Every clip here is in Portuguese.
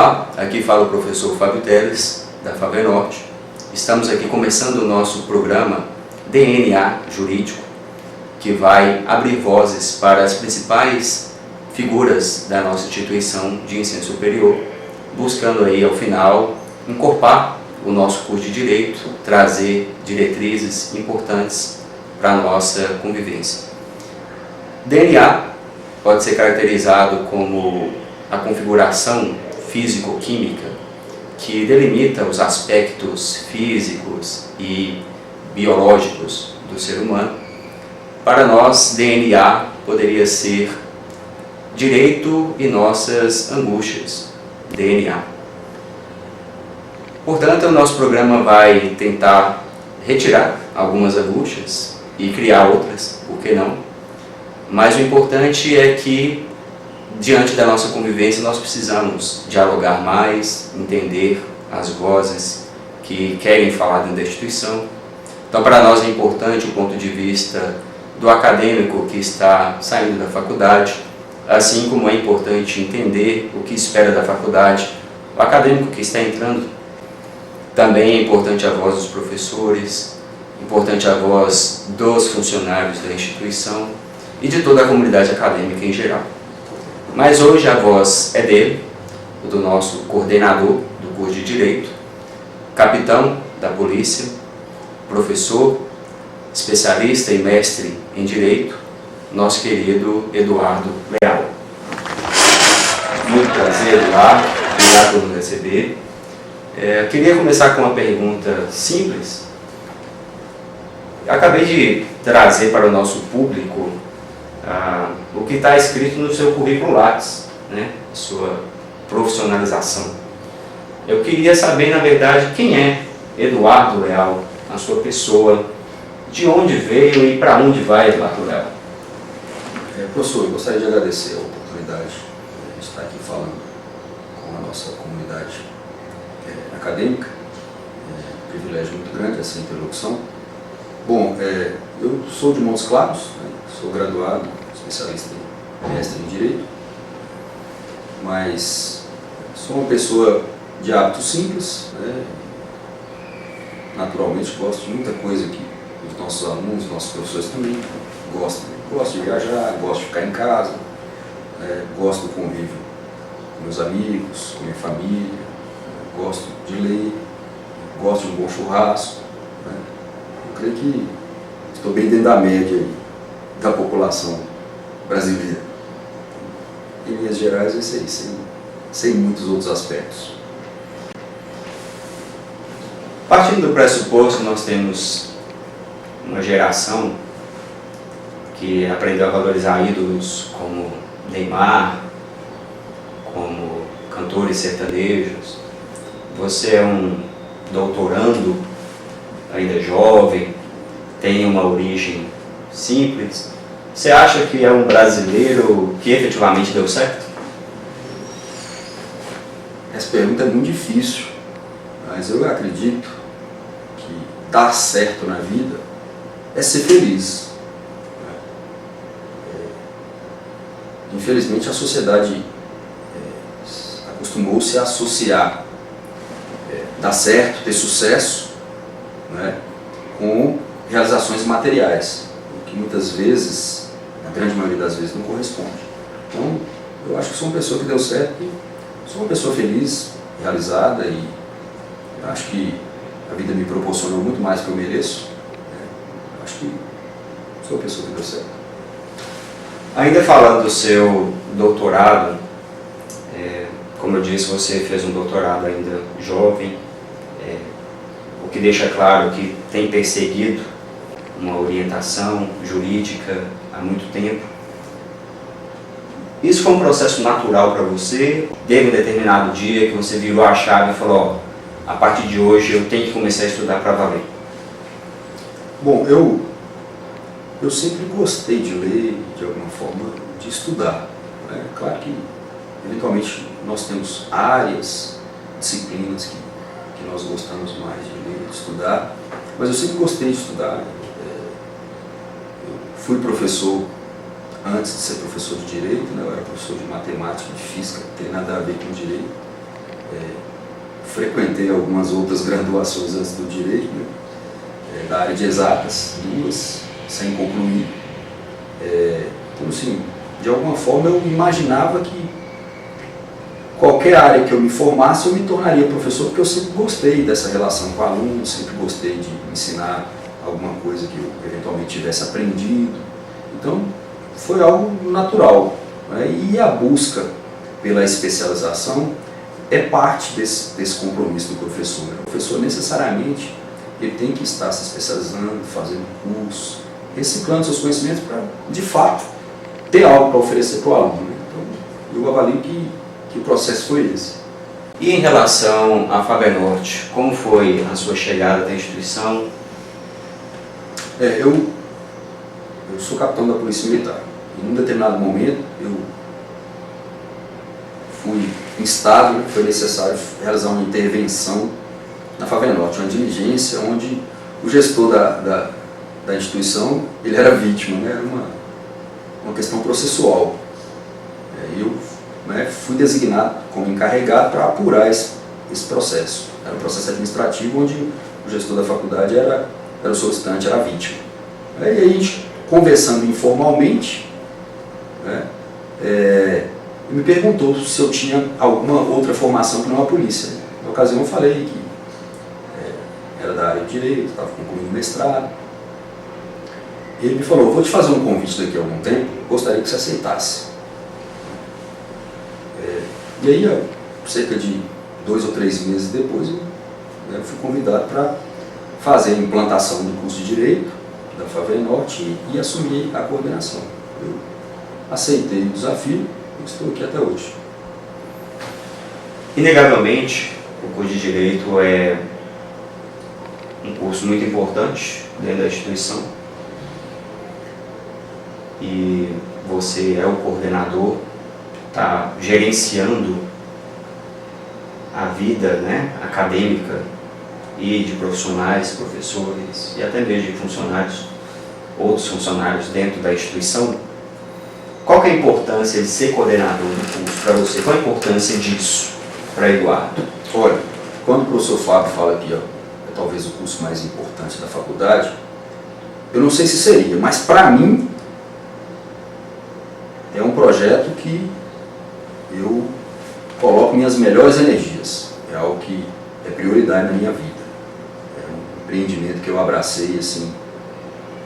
Olá, aqui fala o professor Fábio Teles, da FABENorte. Estamos aqui começando o nosso programa DNA Jurídico, que vai abrir vozes para as principais figuras da nossa instituição de ensino superior, buscando aí, ao final, encorpar o nosso curso de Direito, trazer diretrizes importantes para a nossa convivência. DNA pode ser caracterizado como a configuração físico-química que delimita os aspectos físicos e biológicos do ser humano. Para nós, DNA poderia ser direito e nossas angústias, DNA. Portanto, o nosso programa vai tentar retirar algumas angústias e criar outras, por que não? Mas o importante é que, diante da nossa convivência, nós precisamos dialogar mais, entender as vozes que querem falar dentro da instituição. Então, para nós é importante o ponto de vista do acadêmico que está saindo da faculdade, assim como é importante entender o que espera da faculdade o acadêmico que está entrando. Também é importante a voz dos professores, importante a voz dos funcionários da instituição e de toda a comunidade acadêmica em geral. Mas hoje a voz é dele, do nosso coordenador do curso de Direito, capitão da polícia, professor, especialista e mestre em Direito, nosso querido Eduardo Leal. Muito prazer, Eduardo, obrigado por nos receber. Queria começar com uma pergunta simples. Acabei de trazer para o nosso público o que está escrito no seu currículo Lattes, né? Sua profissionalização. Eu queria saber, na verdade, quem é Eduardo Leal, a sua pessoa, de onde veio e para onde vai Eduardo Leal. Professor, eu gostaria de agradecer a oportunidade de estar aqui falando com a nossa comunidade acadêmica. É um privilégio muito grande essa interlocução. Bom, eu sou de Montes Claros, né? Sou graduado, especialista em mestre em Direito, mas sou uma pessoa de hábitos simples, né? Naturalmente gosto de muita coisa que os nossos alunos, nossos professores também gostam. Gosto de viajar, gosto de ficar em casa, gosto do convívio com meus amigos, com minha família, gosto de ler, gosto de um bom churrasco, né? Eu creio que estou bem dentro da média aí, da população brasileira. Em linhas gerais, é isso aí, sem muitos outros aspectos. Partindo do pressuposto que nós temos uma geração que aprendeu a valorizar ídolos como Neymar, como cantores sertanejos, você é um doutorando, ainda jovem, tem uma origem simples. Você acha que é um brasileiro que efetivamente deu certo? Essa pergunta é muito difícil, mas eu acredito que dar certo na vida é ser feliz. Infelizmente a sociedade acostumou-se a associar dar certo, ter sucesso, né, com realizações materiais, o que muitas vezes, na grande maioria das vezes, não corresponde. Então, eu acho que sou uma pessoa que deu certo, sou uma pessoa feliz, realizada, e acho que a vida me proporcionou muito mais do que eu mereço. Acho que sou uma pessoa que deu certo. Ainda falando do seu doutorado, como eu disse, você fez um doutorado ainda jovem, o que deixa claro que tem perseguido uma orientação jurídica há muito tempo. Isso foi um processo natural para você? Teve um determinado dia que você virou a chave e falou, a partir de hoje eu tenho que começar a estudar para valer? Bom, eu sempre gostei de ler, de alguma forma, de estudar, né? Claro que, eventualmente, nós temos áreas, disciplinas que nós gostamos mais de ler, de estudar, mas eu sempre gostei de estudar. Eu fui professor antes de ser professor de Direito, né? Eu era professor de Matemática e de Física, não tem nada a ver com Direito. frequentei algumas outras graduações antes do direito, né? Da área de exatas, 2, sem concluir. Então, assim, de alguma forma eu imaginava que qualquer área que eu me formasse eu me tornaria professor, porque eu sempre gostei dessa relação com o aluno, sempre gostei de ensinar alguma coisa que eu eventualmente tivesse aprendido. Então, foi algo natural, né? E a busca pela especialização é parte desse compromisso do professor. O professor necessariamente ele tem que estar se especializando, fazendo curso, reciclando seus conhecimentos para, de fato, ter algo para oferecer para o aluno, né? Então, eu avalio que o processo foi esse. E em relação à FABENORTE, como foi a sua chegada à instituição? Eu sou capitão da Polícia Militar. Em um determinado momento, eu fui instado, né, foi necessário realizar uma intervenção na FABENORTE, uma diligência onde o gestor da instituição ele era vítima, né, era uma questão processual. Eu fui designado como encarregado para apurar esse processo. Era um processo administrativo onde o gestor da faculdade era o solicitante, era a vítima. E aí a gente, conversando informalmente, né, ele me perguntou se eu tinha alguma outra formação que não a polícia. Na ocasião eu falei que era da área de direito, estava concluindo o mestrado. Ele me falou: vou te fazer um convite daqui a algum tempo, gostaria que você aceitasse. E aí, cerca de 2 ou 3 meses depois, eu fui convidado para fazer a implantação do curso de Direito da FABENORTE e assumir a coordenação. Eu aceitei o desafio e estou aqui até hoje. Inegavelmente, o curso de Direito é um curso muito importante dentro da instituição e você é o coordenador, está gerenciando a vida, né, acadêmica e de profissionais, professores e até mesmo de funcionários, outros funcionários dentro da instituição. Qual que é a importância de ser coordenador do curso para você? Qual a importância disso para Eduardo? Olha, quando o professor Fábio fala que é talvez o curso mais importante da faculdade, eu não sei se seria, mas para mim é um projeto que eu coloco minhas melhores energias. É algo que é prioridade na minha vida. É um empreendimento que eu abracei assim,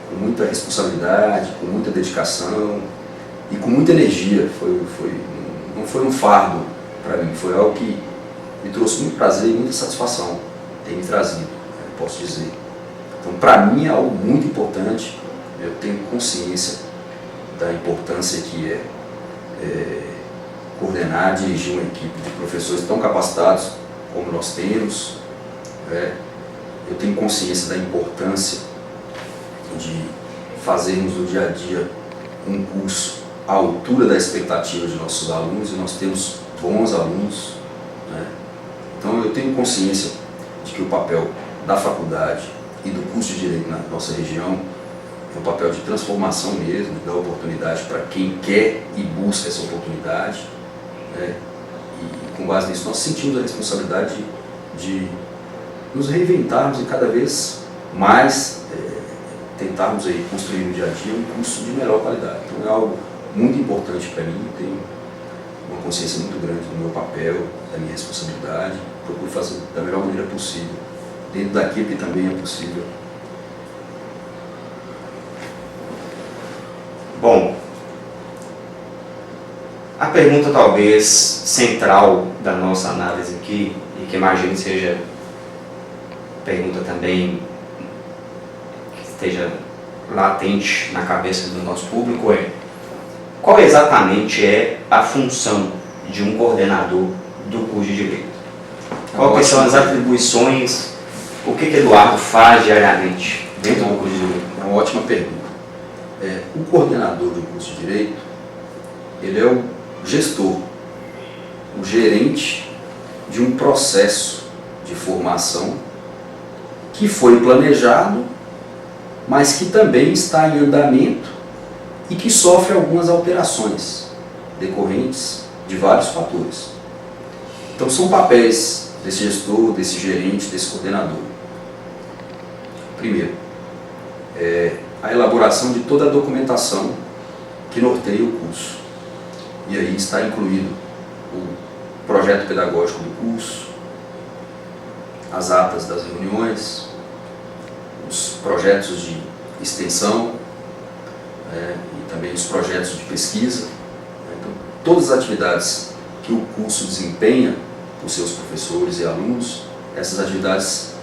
com muita responsabilidade, com muita dedicação e com muita energia. Não foi um fardo para mim, foi algo que me trouxe muito prazer e muita satisfação, tem me trazido, posso dizer. Então, para mim é algo muito importante, eu tenho consciência da importância que é coordenar, dirigir uma equipe de professores tão capacitados como nós temos. Eu tenho consciência da importância de fazermos no dia a dia um curso à altura da expectativa de nossos alunos, e nós temos bons alunos, né? Então eu tenho consciência de que o papel da faculdade e do curso de Direito na nossa região é um papel de transformação mesmo, de dar oportunidade para quem quer e busca essa oportunidade, né? E com base nisso nós sentimos a responsabilidade de nos reinventarmos e cada vez mais tentarmos aí construir no dia a dia um curso de melhor qualidade. Então é algo muito importante para mim, eu tenho uma consciência muito grande do meu papel, da minha responsabilidade, procuro fazer da melhor maneira possível, dentro daquilo que também é possível. Bom, a pergunta talvez central da nossa análise aqui, e que imagino seja pergunta também que esteja latente na cabeça do nosso público, é: qual exatamente é a função de um coordenador do curso de Direito? Quais são as atribuições, o que Eduardo faz diariamente dentro do curso de Direito? Uma ótima pergunta. O coordenador do curso de Direito, ele é o gestor, o gerente de um processo de formação que foi planejado, mas que também está em andamento e que sofre algumas alterações decorrentes de vários fatores. Então são papéis desse gestor, desse gerente, desse coordenador. Primeiro, a elaboração de toda a documentação que norteia o curso. E aí está incluído o projeto pedagógico do curso, as atas das reuniões, os projetos de extensão, e também os projetos de pesquisa. Então, todas as atividades que o curso desempenha com seus professores e alunos, essas atividades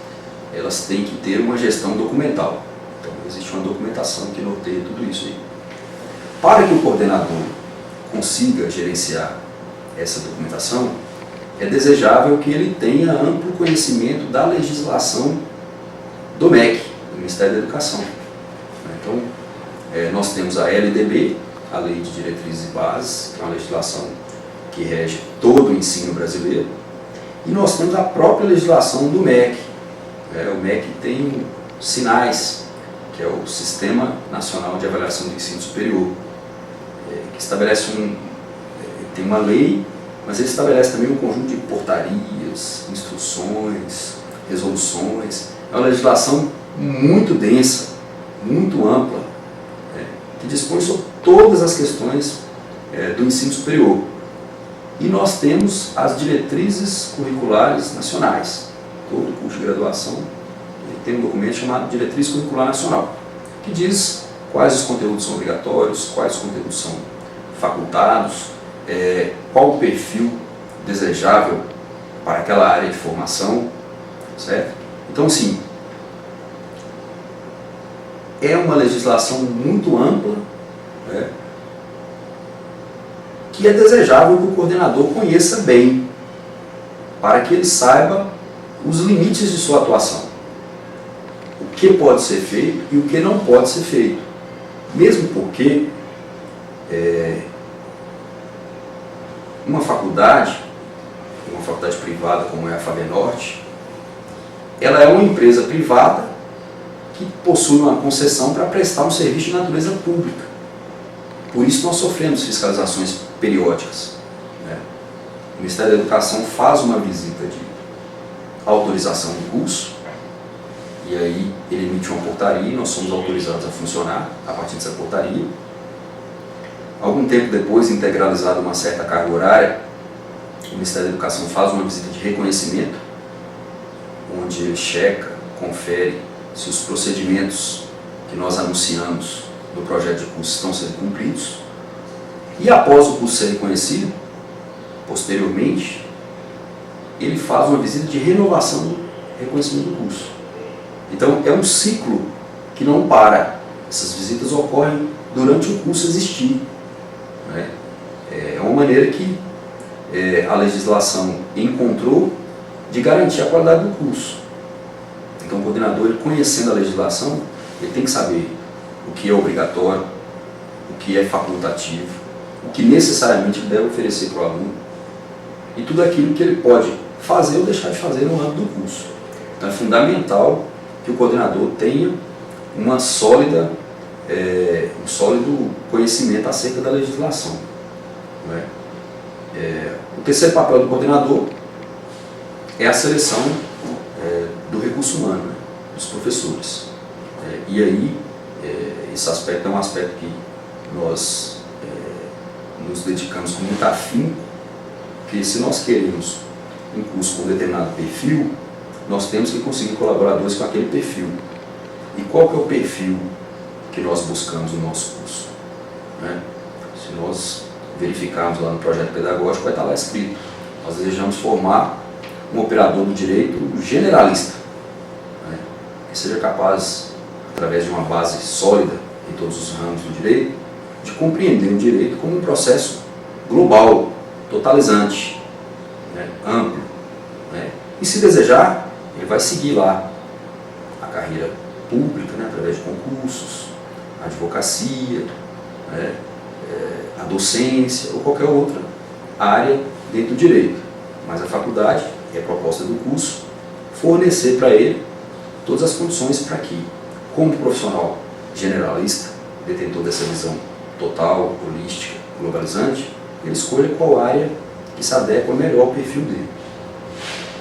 elas têm que ter uma gestão documental. Então, existe uma documentação que norteia tudo isso aí. Para que o coordenador consiga gerenciar essa documentação, é desejável que ele tenha amplo conhecimento da legislação do MEC, do Ministério da Educação. Então, nós temos a LDB, a Lei de Diretrizes e Bases, que é uma legislação que rege todo o ensino brasileiro, e nós temos a própria legislação do MEC. O MEC tem SINAIS, que é o Sistema Nacional de Avaliação do Ensino Superior, que estabelece tem uma lei, mas ele estabelece também um conjunto de portarias, instruções, resoluções. É uma legislação muito densa, muito ampla, que dispõe sobre todas as questões do ensino superior. E nós temos as diretrizes curriculares nacionais. Todo curso de graduação tem um documento chamado Diretriz Curricular Nacional, que diz quais os conteúdos são obrigatórios, quais os conteúdos são facultados, qual o perfil desejável para aquela área de formação, certo? Então, assim, é uma legislação muito ampla, que é desejável que o coordenador conheça bem, para que ele saiba os limites de sua atuação. O que pode ser feito e o que não pode ser feito. Mesmo porque uma faculdade privada como é a FABENORTE, ela é uma empresa privada que possui uma concessão para prestar um serviço de natureza pública. Por isso nós sofremos fiscalizações periódicas. O Ministério da Educação faz uma visita de autorização do curso, e aí ele emite uma portaria e nós somos autorizados a funcionar a partir dessa portaria. Algum tempo depois, integralizada uma certa carga horária, o Ministério da Educação faz uma visita de reconhecimento, onde ele checa, confere se os procedimentos que nós anunciamos no projeto de curso estão sendo cumpridos. E após o curso ser reconhecido, posteriormente, ele faz uma visita de renovação do reconhecimento do curso. Então, é um ciclo que não para. Essas visitas ocorrem durante o curso existir. É uma maneira que a legislação encontrou de garantir a qualidade do curso. Então, o coordenador, ele conhecendo a legislação, ele tem que saber o que é obrigatório, o que é facultativo, o que necessariamente ele deve oferecer para o aluno, e tudo aquilo que ele pode fazer ou deixar de fazer no âmbito do curso. Então, é fundamental que o coordenador tenha um sólido conhecimento acerca da legislação. O terceiro papel do coordenador é a seleção do recurso humano, dos professores. E aí, esse aspecto é um aspecto que nós nos dedicamos com muito afinco, porque se nós queremos um curso com determinado perfil, nós temos que conseguir colaboradores com aquele perfil. E qual que é o perfil que nós buscamos no nosso curso? Se nós verificarmos lá no projeto pedagógico, vai estar lá escrito: nós desejamos formar um operador do direito generalista, que seja capaz, através de uma base sólida em todos os ramos do direito, de compreender o direito como um processo global, totalizante, amplo. E se desejar, ele vai seguir lá a carreira pública, através de concursos, a advocacia, a docência ou qualquer outra área dentro do direito. Mas a faculdade, é a proposta do curso, fornecer para ele todas as condições para que, como profissional generalista, detentor dessa visão total, holística, globalizante, ele escolha qual área que se adequa melhor ao perfil dele.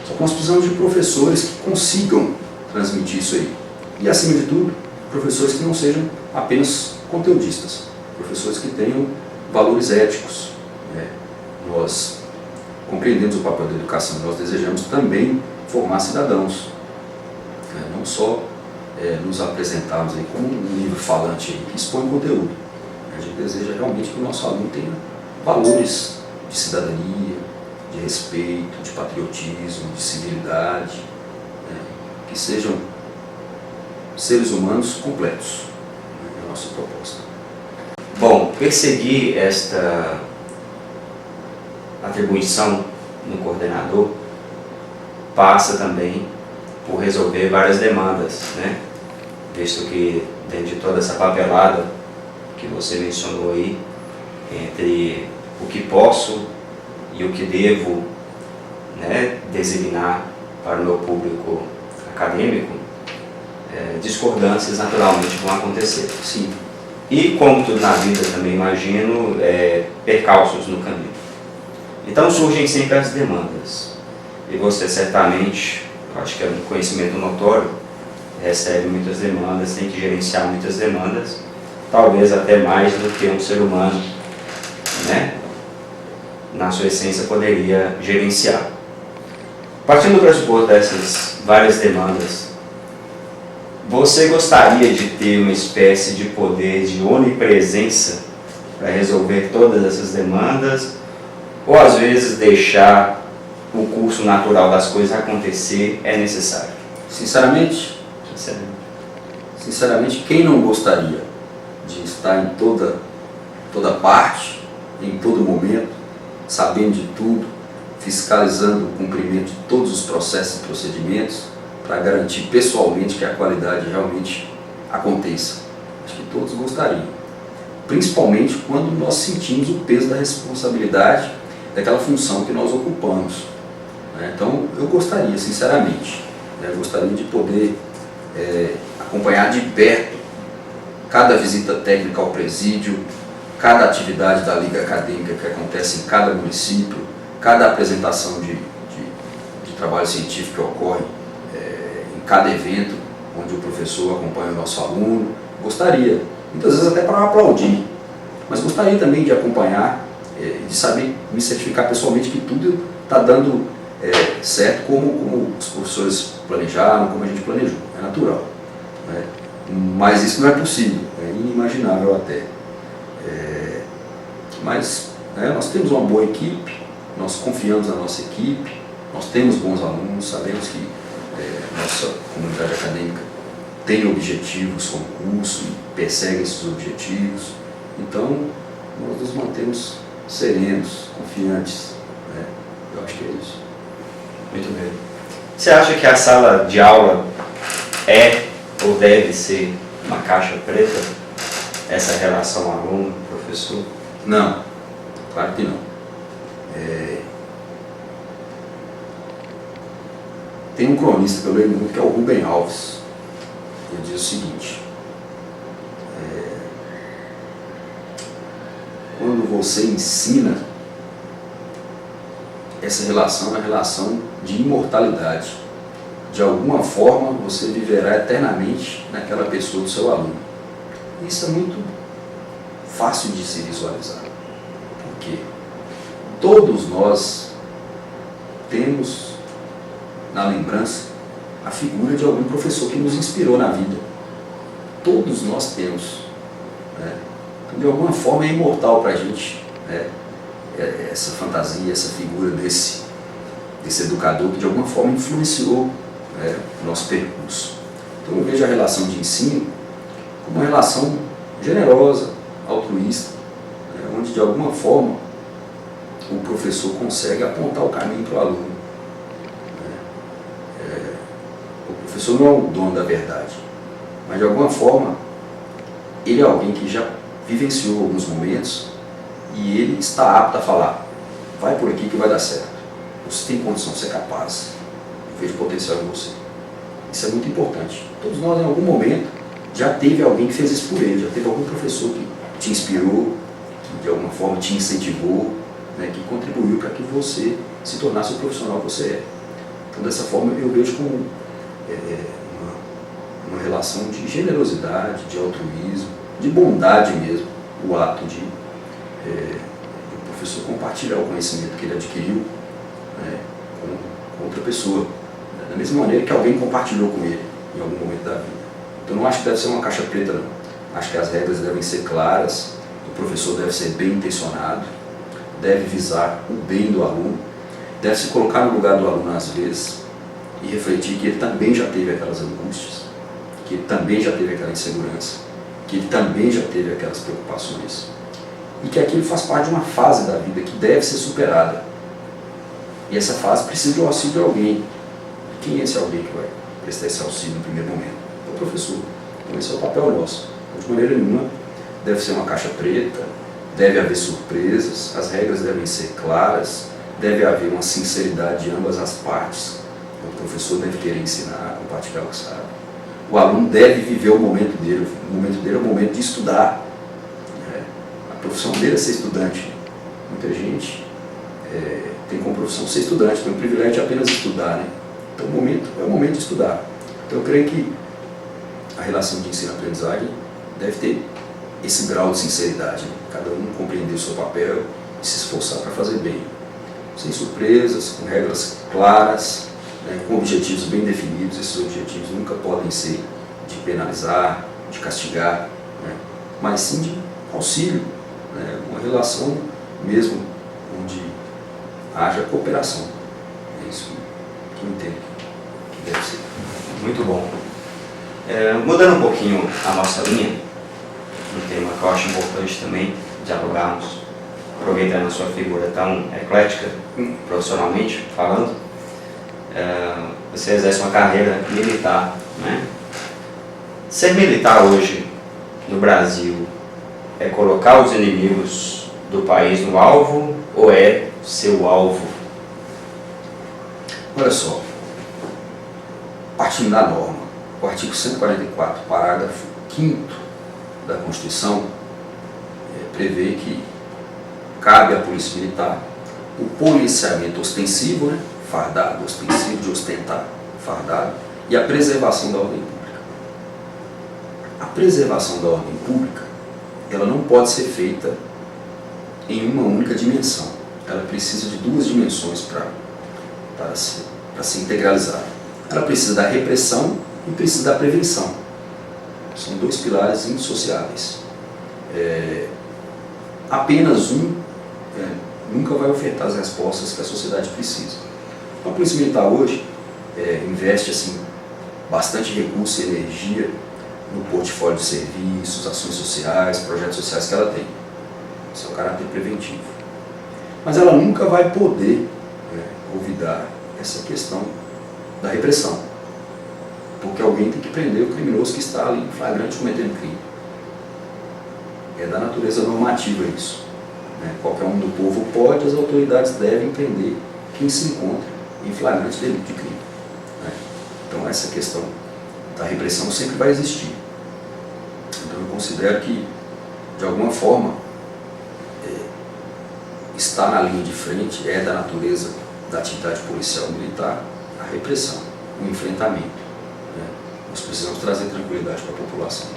Só que nós precisamos de professores que consigam transmitir isso aí. E, acima de tudo, professores que não sejam apenas conteudistas, professores que tenham valores éticos. Nós compreendemos o papel da educação, nós desejamos também formar cidadãos, não só nos apresentarmos aí como um livro falante aí, que expõe conteúdo. A gente deseja realmente que o nosso aluno tenha valores de cidadania, de respeito, de patriotismo, de civilidade, que sejam seres humanos completos. É a nossa proposta. Bom, perseguir esta atribuição no coordenador passa também por resolver várias demandas, né? Visto que dentro de toda essa papelada que você mencionou aí, entre o que posso e o que devo, né, designar para o meu público acadêmico, discordâncias naturalmente vão acontecer. Sim. E, como tudo na vida também imagino, percalços no caminho. Então surgem sempre as demandas. E você certamente, eu acho que é um conhecimento notório, recebe muitas demandas, tem que gerenciar muitas demandas, talvez até mais do que um ser humano, né, na sua essência poderia gerenciar. Partindo do pressuposto dessas várias demandas, você gostaria de ter uma espécie de poder de onipresença para resolver todas essas demandas, ou às vezes deixar o curso natural das coisas acontecer é necessário? Sinceramente, quem não gostaria de estar em toda parte, em todo momento, sabendo de tudo, fiscalizando o cumprimento de todos os processos e procedimentos, para garantir pessoalmente que a qualidade realmente aconteça? Acho que todos gostariam. Principalmente quando nós sentimos o peso da responsabilidade daquela função que nós ocupamos. Então, eu gostaria, sinceramente, eu gostaria de poder acompanhar de perto cada visita técnica ao presídio, cada atividade da Liga Acadêmica que acontece em cada município, cada apresentação de trabalho científico que ocorre em cada evento, onde o professor acompanha o nosso aluno. Gostaria, muitas vezes até para aplaudir, mas gostaria também de acompanhar, de saber, me certificar pessoalmente que tudo está dando certo como os professores planejaram, como a gente planejou. É natural, né? Mas isso não é possível, é inimaginável até. Mas nós temos uma boa equipe, nós confiamos na nossa equipe, nós temos bons alunos, sabemos que nossa comunidade acadêmica tem objetivos com o curso e persegue esses objetivos. Então, nós nos mantemos serenos, confiantes. Eu acho que é isso. Muito bem. Você acha que a sala de aula é ou deve ser uma caixa preta? Essa relação aluno-professor? Não, claro que não. Tem um cronista que eu leio muito, que é o Rubem Alves. Ele diz o seguinte: quando você ensina, essa relação é uma relação de imortalidade. De alguma forma você viverá eternamente naquela pessoa do seu aluno. Isso é muito fácil de se visualizar, porque todos nós temos na lembrança a figura de algum professor que nos inspirou na vida. Todos nós temos, Então, de alguma forma é imortal para a gente, essa fantasia, essa figura desse educador que de alguma forma influenciou o nosso percurso. Então eu vejo a relação de ensino como uma relação generosa, altruísta, onde de alguma forma o professor consegue apontar o caminho para o aluno. O professor não é o dono da verdade, mas de alguma forma ele é alguém que já vivenciou alguns momentos e ele está apto a falar: vai por aqui que vai dar certo, você tem condição, você é capaz, eu vejo potencial em você. Isso é muito importante. Todos nós em algum momento já teve alguém que fez isso por ele, já teve algum professor que te inspirou, que de alguma forma te incentivou, que contribuiu para que você se tornasse o profissional que você é. Então, dessa forma, eu vejo como uma relação de generosidade, de altruísmo, de bondade mesmo, o ato de o professor compartilhar o conhecimento que ele adquiriu, né, com outra pessoa, né, da mesma maneira que alguém compartilhou com ele em algum momento da vida. Então, não acho que deve ser uma caixa preta, não. Acho que as regras devem ser claras, o professor deve ser bem intencionado, deve visar o bem do aluno, deve se colocar no lugar do aluno às vezes e refletir que ele também já teve aquelas angústias, que ele também já teve aquela insegurança, que ele também já teve aquelas preocupações e que aquilo faz parte de uma fase da vida que deve ser superada. E essa fase precisa do auxílio de alguém. E quem é esse alguém que vai prestar esse auxílio no primeiro momento? É o professor. Então esse é o papel nosso. De maneira nenhuma deve ser uma caixa preta, deve haver surpresas, as regras devem ser claras, deve haver uma sinceridade de ambas as partes. O professor deve querer ensinar, compartilhar o que sabe. O aluno deve viver o momento dele. O momento dele é o momento de estudar. A profissão dele é ser estudante. Muita gente tem como profissão ser estudante, tem o privilégio de apenas estudar, né? Então o momento é o momento de estudar. Então eu creio que a relação de ensino-aprendizagem deve ter esse grau de sinceridade, né? Cada um compreender o seu papel e se esforçar para fazer bem, sem surpresas, com regras claras, né? Com objetivos bem definidos. Esses objetivos nunca podem ser de penalizar, de castigar, né? Mas sim de auxílio, né? Uma relação mesmo onde haja cooperação. É isso que eu entendo que deve ser. Muito bom. Mudando um pouquinho a nossa linha, um tema que eu acho importante também dialogarmos, aproveitando a sua figura tão eclética, profissionalmente falando, você exerce uma carreira militar, né? Ser militar hoje no Brasil é colocar os inimigos do país no alvo ou é seu alvo? Olha só, partindo da norma, o artigo 144, parágrafo 5º da Constituição, prevê que cabe à Polícia Militar o policiamento ostensivo, né, fardado, ostensivo, de ostentar, fardado, e a preservação da ordem pública. A preservação da ordem pública, ela não pode ser feita em uma única dimensão. Ela precisa de duas dimensões para se integralizar. Ela precisa da repressão e precisa da prevenção. São dois pilares indissociáveis. Apenas um nunca vai ofertar as respostas que a sociedade precisa. A Polícia Militar hoje investe assim, bastante recurso e energia no portfólio de serviços, ações sociais, projetos sociais que ela tem. Esse é o caráter preventivo. Mas ela nunca vai poder olvidar essa questão da repressão. Porque alguém tem que prender o criminoso que está ali em flagrante cometendo crime. É da natureza normativa isso. Qualquer um do povo pode, as autoridades devem prender quem se encontra em flagrante delito de crime. Então essa questão da repressão sempre vai existir. Então eu considero que, de alguma forma, está na linha de frente, é da natureza da atividade policial militar, a repressão, o enfrentamento. Nós precisamos trazer tranquilidade para a população.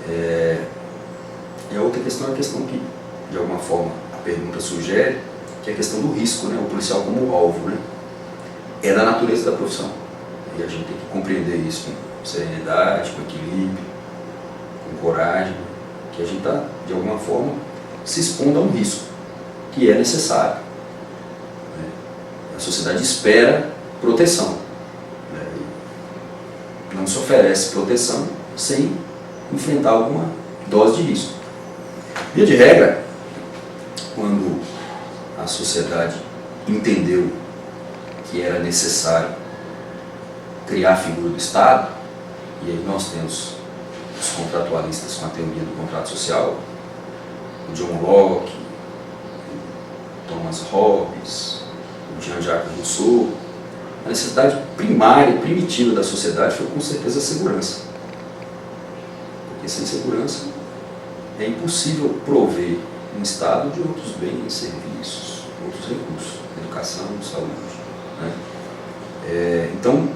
E a outra questão é a questão que, de alguma forma, a pergunta sugere, que é a questão do risco, o policial como alvo. É da natureza da profissão. E a gente tem que compreender isso com serenidade, com equilíbrio, com coragem, que a gente está, de alguma forma, se expondo a um risco que é necessário. A sociedade espera proteção. Não se oferece proteção sem enfrentar alguma dose de risco. Via de regra, quando a sociedade entendeu que era necessário criar a figura do Estado, e aí nós temos os contratualistas com a teoria do contrato social, o John Locke, o Thomas Hobbes, o Jean-Jacques Rousseau. A necessidade primária e primitiva da sociedade foi com certeza a segurança. Porque sem segurança é impossível prover um Estado de outros bens, serviços, outros recursos, educação, saúde. né? Então,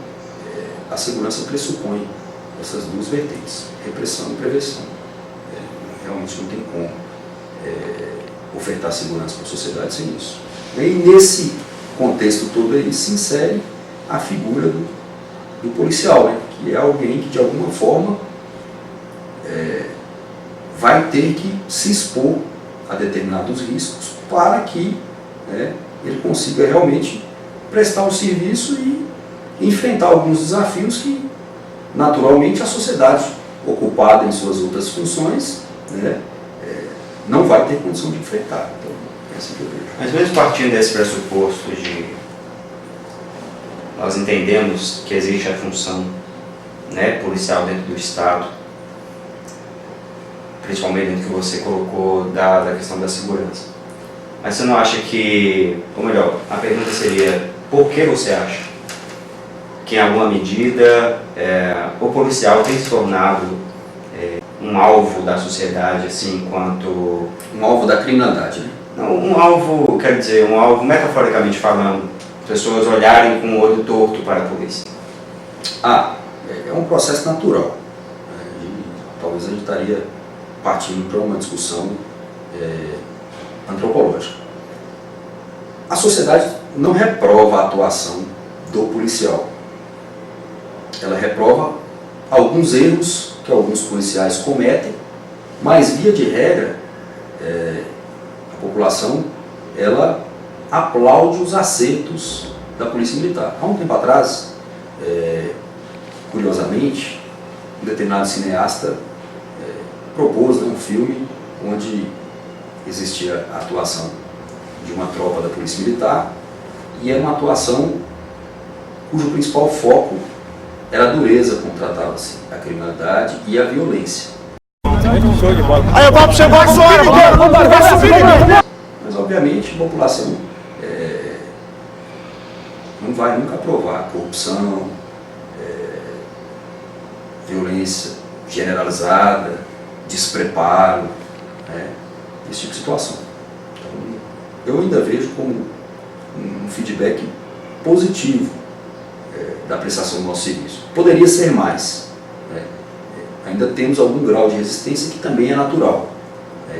a segurança pressupõe essas duas vertentes, repressão e prevenção. Realmente não tem como ofertar segurança para a sociedade sem isso. E nesse contexto todo aí se insere a figura do policial, né? Que é alguém que de alguma forma vai ter que se expor a determinados riscos para que ele consiga realmente prestar um serviço e enfrentar alguns desafios que naturalmente a sociedade ocupada em suas outras funções não vai ter condição de enfrentar. Então, é assim que eu vejo. Mas mesmo partindo desse pressuposto de nós entendemos que existe a função policial dentro do Estado, principalmente dentro do que você colocou da questão da segurança. Mas você não acha que, ou melhor, a pergunta seria, por que você acha que em alguma medida o policial tem se tornado um alvo da sociedade, assim, enquanto... Um alvo da criminalidade, né? Não, um alvo, quer dizer, um alvo metaforicamente falando, pessoas olharem com o olho torto para a polícia. É um processo natural. Talvez a gente estaria partindo para uma discussão antropológica. A sociedade não reprova a atuação do policial. Ela reprova alguns erros que alguns policiais cometem, mas via de regra, a população ela aplaude os acertos da Polícia Militar. Há um tempo atrás, curiosamente, um determinado cineasta propôs um filme onde existia a atuação de uma tropa da Polícia Militar e era uma atuação cujo principal foco era a dureza como tratava-se a criminalidade e a violência. Aí eu vou chamar agora, vai subir! Mas obviamente a população não vai nunca aprovar corrupção, violência generalizada, despreparo, esse tipo de situação. Então, eu ainda vejo como um feedback positivo da prestação do nosso serviço. Poderia ser mais. Ainda temos algum grau de resistência que também é natural.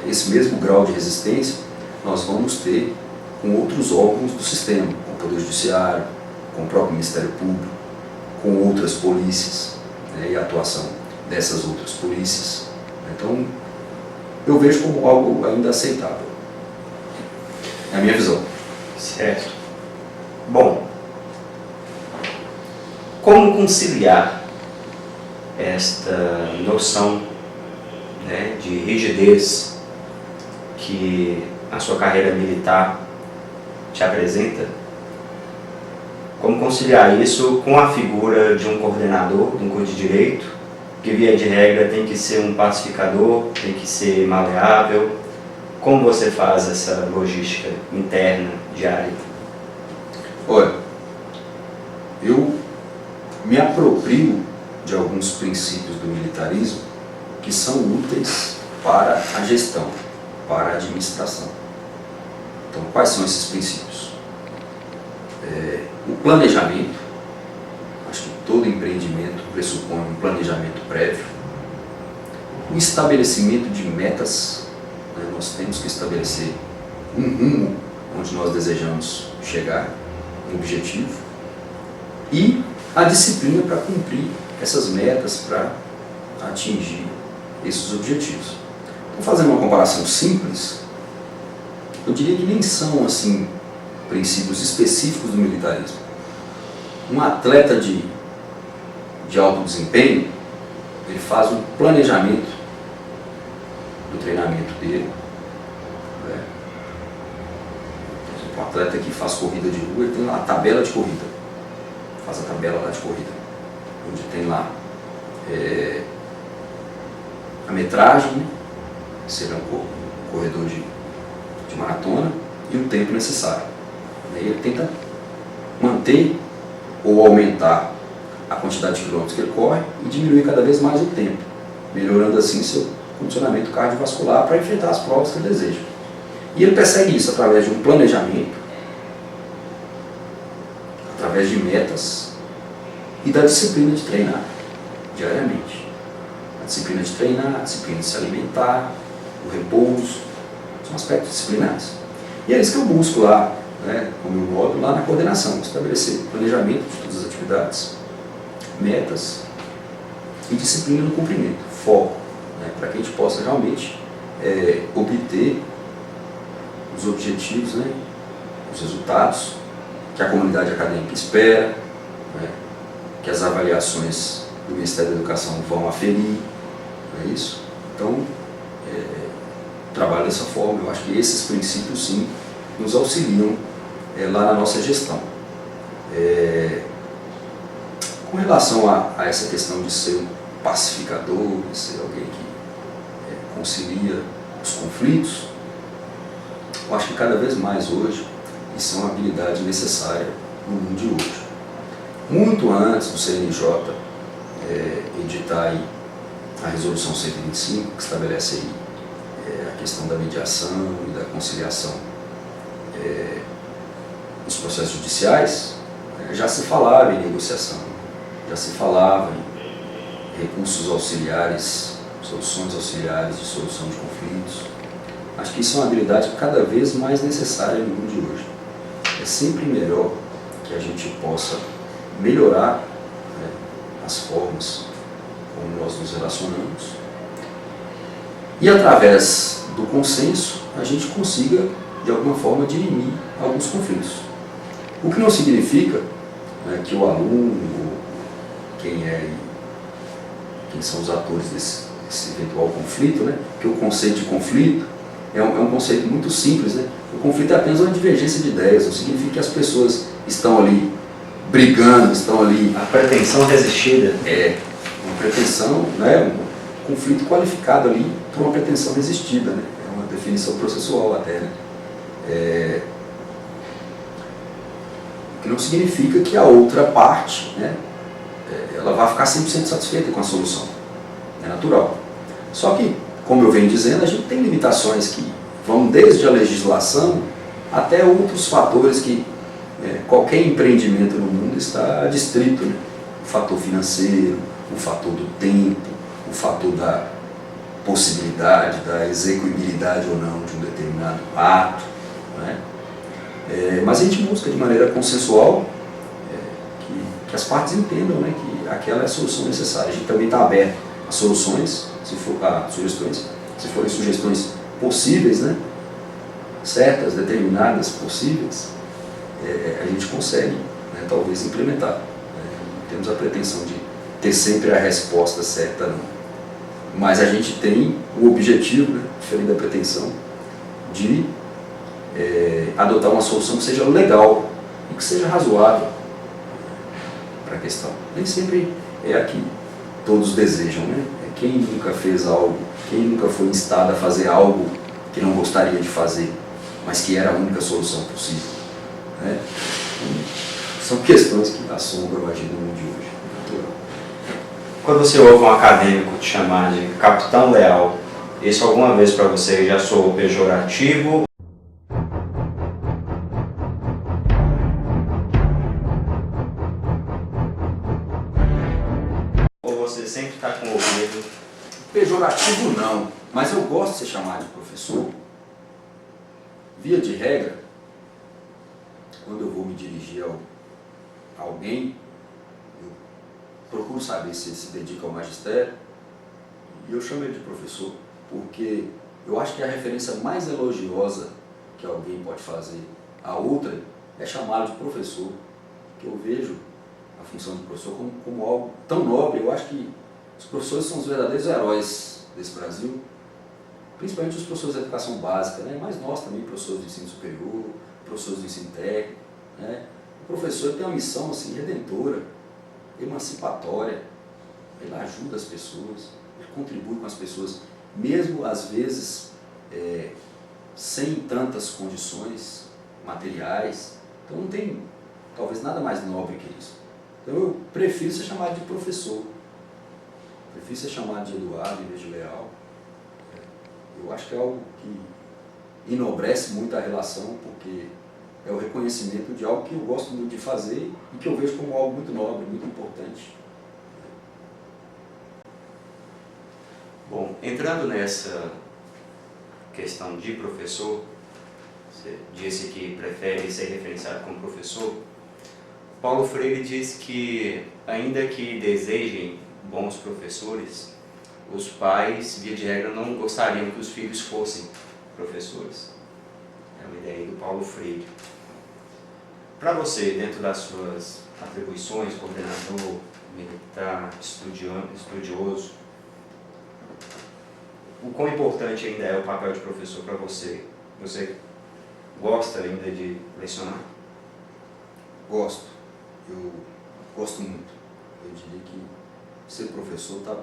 Esse mesmo grau de resistência nós vamos ter com outros órgãos do sistema, com o Poder Judiciário, com o próprio Ministério Público, com outras polícias, e a atuação dessas outras polícias. Então, eu vejo como algo ainda aceitável. É a minha visão. Certo. Bom, como conciliar esta noção de rigidez que a sua carreira militar te apresenta? Como conciliar isso com a figura de um coordenador, de um corpo de direito, que via de regra tem que ser um pacificador, tem que ser maleável? Como você faz essa logística interna, diária? Olha, eu me aproprio de alguns princípios do militarismo que são úteis para a gestão, para a administração. Então, quais são esses princípios? O planejamento. Acho que todo empreendimento pressupõe um planejamento prévio. O estabelecimento de metas. Nós temos que estabelecer um rumo onde nós desejamos chegar, um objetivo. E a disciplina para cumprir essas metas, para atingir esses objetivos. Então, fazendo uma comparação simples, eu diria que nem são assim princípios específicos do militarismo. Um atleta de alto desempenho, ele faz um planejamento do treinamento dele. Um atleta que faz corrida de rua, ele tem lá a tabela de corrida. Faz a tabela lá de corrida, onde tem lá a metragem, será um corredor de maratona, e o tempo necessário. Aí ele tenta manter ou aumentar a quantidade de quilômetros que ele corre e diminuir cada vez mais o tempo, melhorando assim seu condicionamento cardiovascular para enfrentar as provas que ele deseja. E ele persegue isso através de um planejamento, através de metas e da disciplina de treinar diariamente. A disciplina de treinar, a disciplina de se alimentar, o repouso, são aspectos disciplinares. E é isso que eu busco lá, né, no meu módulo, lá na coordenação, estabelecer planejamento de todas as atividades, metas e disciplina no cumprimento, foco, né, para que a gente possa realmente obter os objetivos, né, os resultados que a comunidade acadêmica espera, né, que as avaliações do Ministério da Educação vão aferir, não é isso? Então, trabalho dessa forma. Eu acho que esses princípios, sim, nos auxiliam lá na nossa gestão. Com relação a essa questão de ser um pacificador, de ser alguém que concilia os conflitos, eu acho que cada vez mais hoje isso é uma habilidade necessária no mundo de hoje. Muito antes do CNJ editar aí a Resolução 125, que estabelece aí a questão da mediação e da conciliação nos processos judiciais, já se falava em negociação, já se falava em recursos auxiliares, soluções auxiliares de solução de conflitos. Acho que isso é uma habilidade cada vez mais necessária no mundo de hoje. É sempre melhor que a gente possa melhorar, né, as formas como nós nos relacionamos e, através do consenso, a gente consiga, de alguma forma, dirimir alguns conflitos. O que não significa, né, que o aluno, quem são os atores desse eventual conflito, né, que o conceito de conflito é um conceito muito simples, né? O conflito é apenas uma divergência de ideias, não significa que as pessoas estão ali brigando, estão ali... A pretensão resistida. Uma pretensão, né? Um conflito qualificado ali por uma pretensão resistida, né? É uma definição processual até, né? Que não significa que a outra parte, né, ela vai ficar 100% satisfeita com a solução. É natural. Só que, como eu venho dizendo, a gente tem limitações que vão desde a legislação até outros fatores que qualquer empreendimento no mundo está adstrito, né? O fator financeiro, o fator do tempo, o fator da possibilidade, da execuibilidade ou não de um determinado ato, né? Mas a gente busca de maneira consensual que as partes entendam, né, que aquela é a solução necessária. A gente também está aberto a soluções, sugestões, se forem sugestões possíveis, né, certas, determinadas, possíveis, a gente consegue, né, talvez implementar. Não temos a pretensão de ter sempre a resposta certa, não. Mas a gente tem o objetivo, né, diferente da pretensão, de adotar uma solução que seja legal e que seja razoável para a questão. Nem sempre é a que todos desejam, né? Quem nunca fez algo, quem nunca foi instado a fazer algo que não gostaria de fazer, mas que era a única solução possível, né? São questões que assombram a gente no mundo de hoje. Natural. Quando você ouve um acadêmico te chamar de capitão leal, isso alguma vez para você já soou pejorativo? Ou você sempre está com o ouvido? Pejorativo não, mas eu gosto de ser chamado de professor. Via de regra, quando eu vou me dirigir a alguém, eu procuro saber se ele se dedica ao magistério, e eu chamo ele de professor, porque eu acho que a referência mais elogiosa que alguém pode fazer a outra é chamá-lo de professor, que eu vejo a função de professor como algo tão nobre. Eu acho que os professores são os verdadeiros heróis desse Brasil, principalmente os professores de educação básica, né? Mas nós também, professores de ensino superior, professores de ensino técnico, né? O professor tem uma missão assim, redentora, emancipatória, ele ajuda as pessoas, ele contribui com as pessoas, mesmo às vezes sem tantas condições materiais. Então não tem talvez nada mais nobre que isso. Então eu prefiro ser chamado de professor, prefiro ser chamado de Eduardo em vez de Leal. Eu acho que é algo que enobrece muito a relação, porque é o reconhecimento de algo que eu gosto muito de fazer e que eu vejo como algo muito nobre, muito importante. Bom, entrando nessa questão de professor, você disse que prefere ser referenciado como professor. Paulo Freire diz que, ainda que desejem bons professores, os pais, via de regra, não gostariam que os filhos fossem professores. É uma ideia do Paulo Freire. Para você, dentro das suas atribuições, coordenador, militar, estudioso, o quão importante ainda é o papel de professor para você? Você gosta ainda de lecionar? Gosto. Eu gosto muito. Eu diria que ser professor está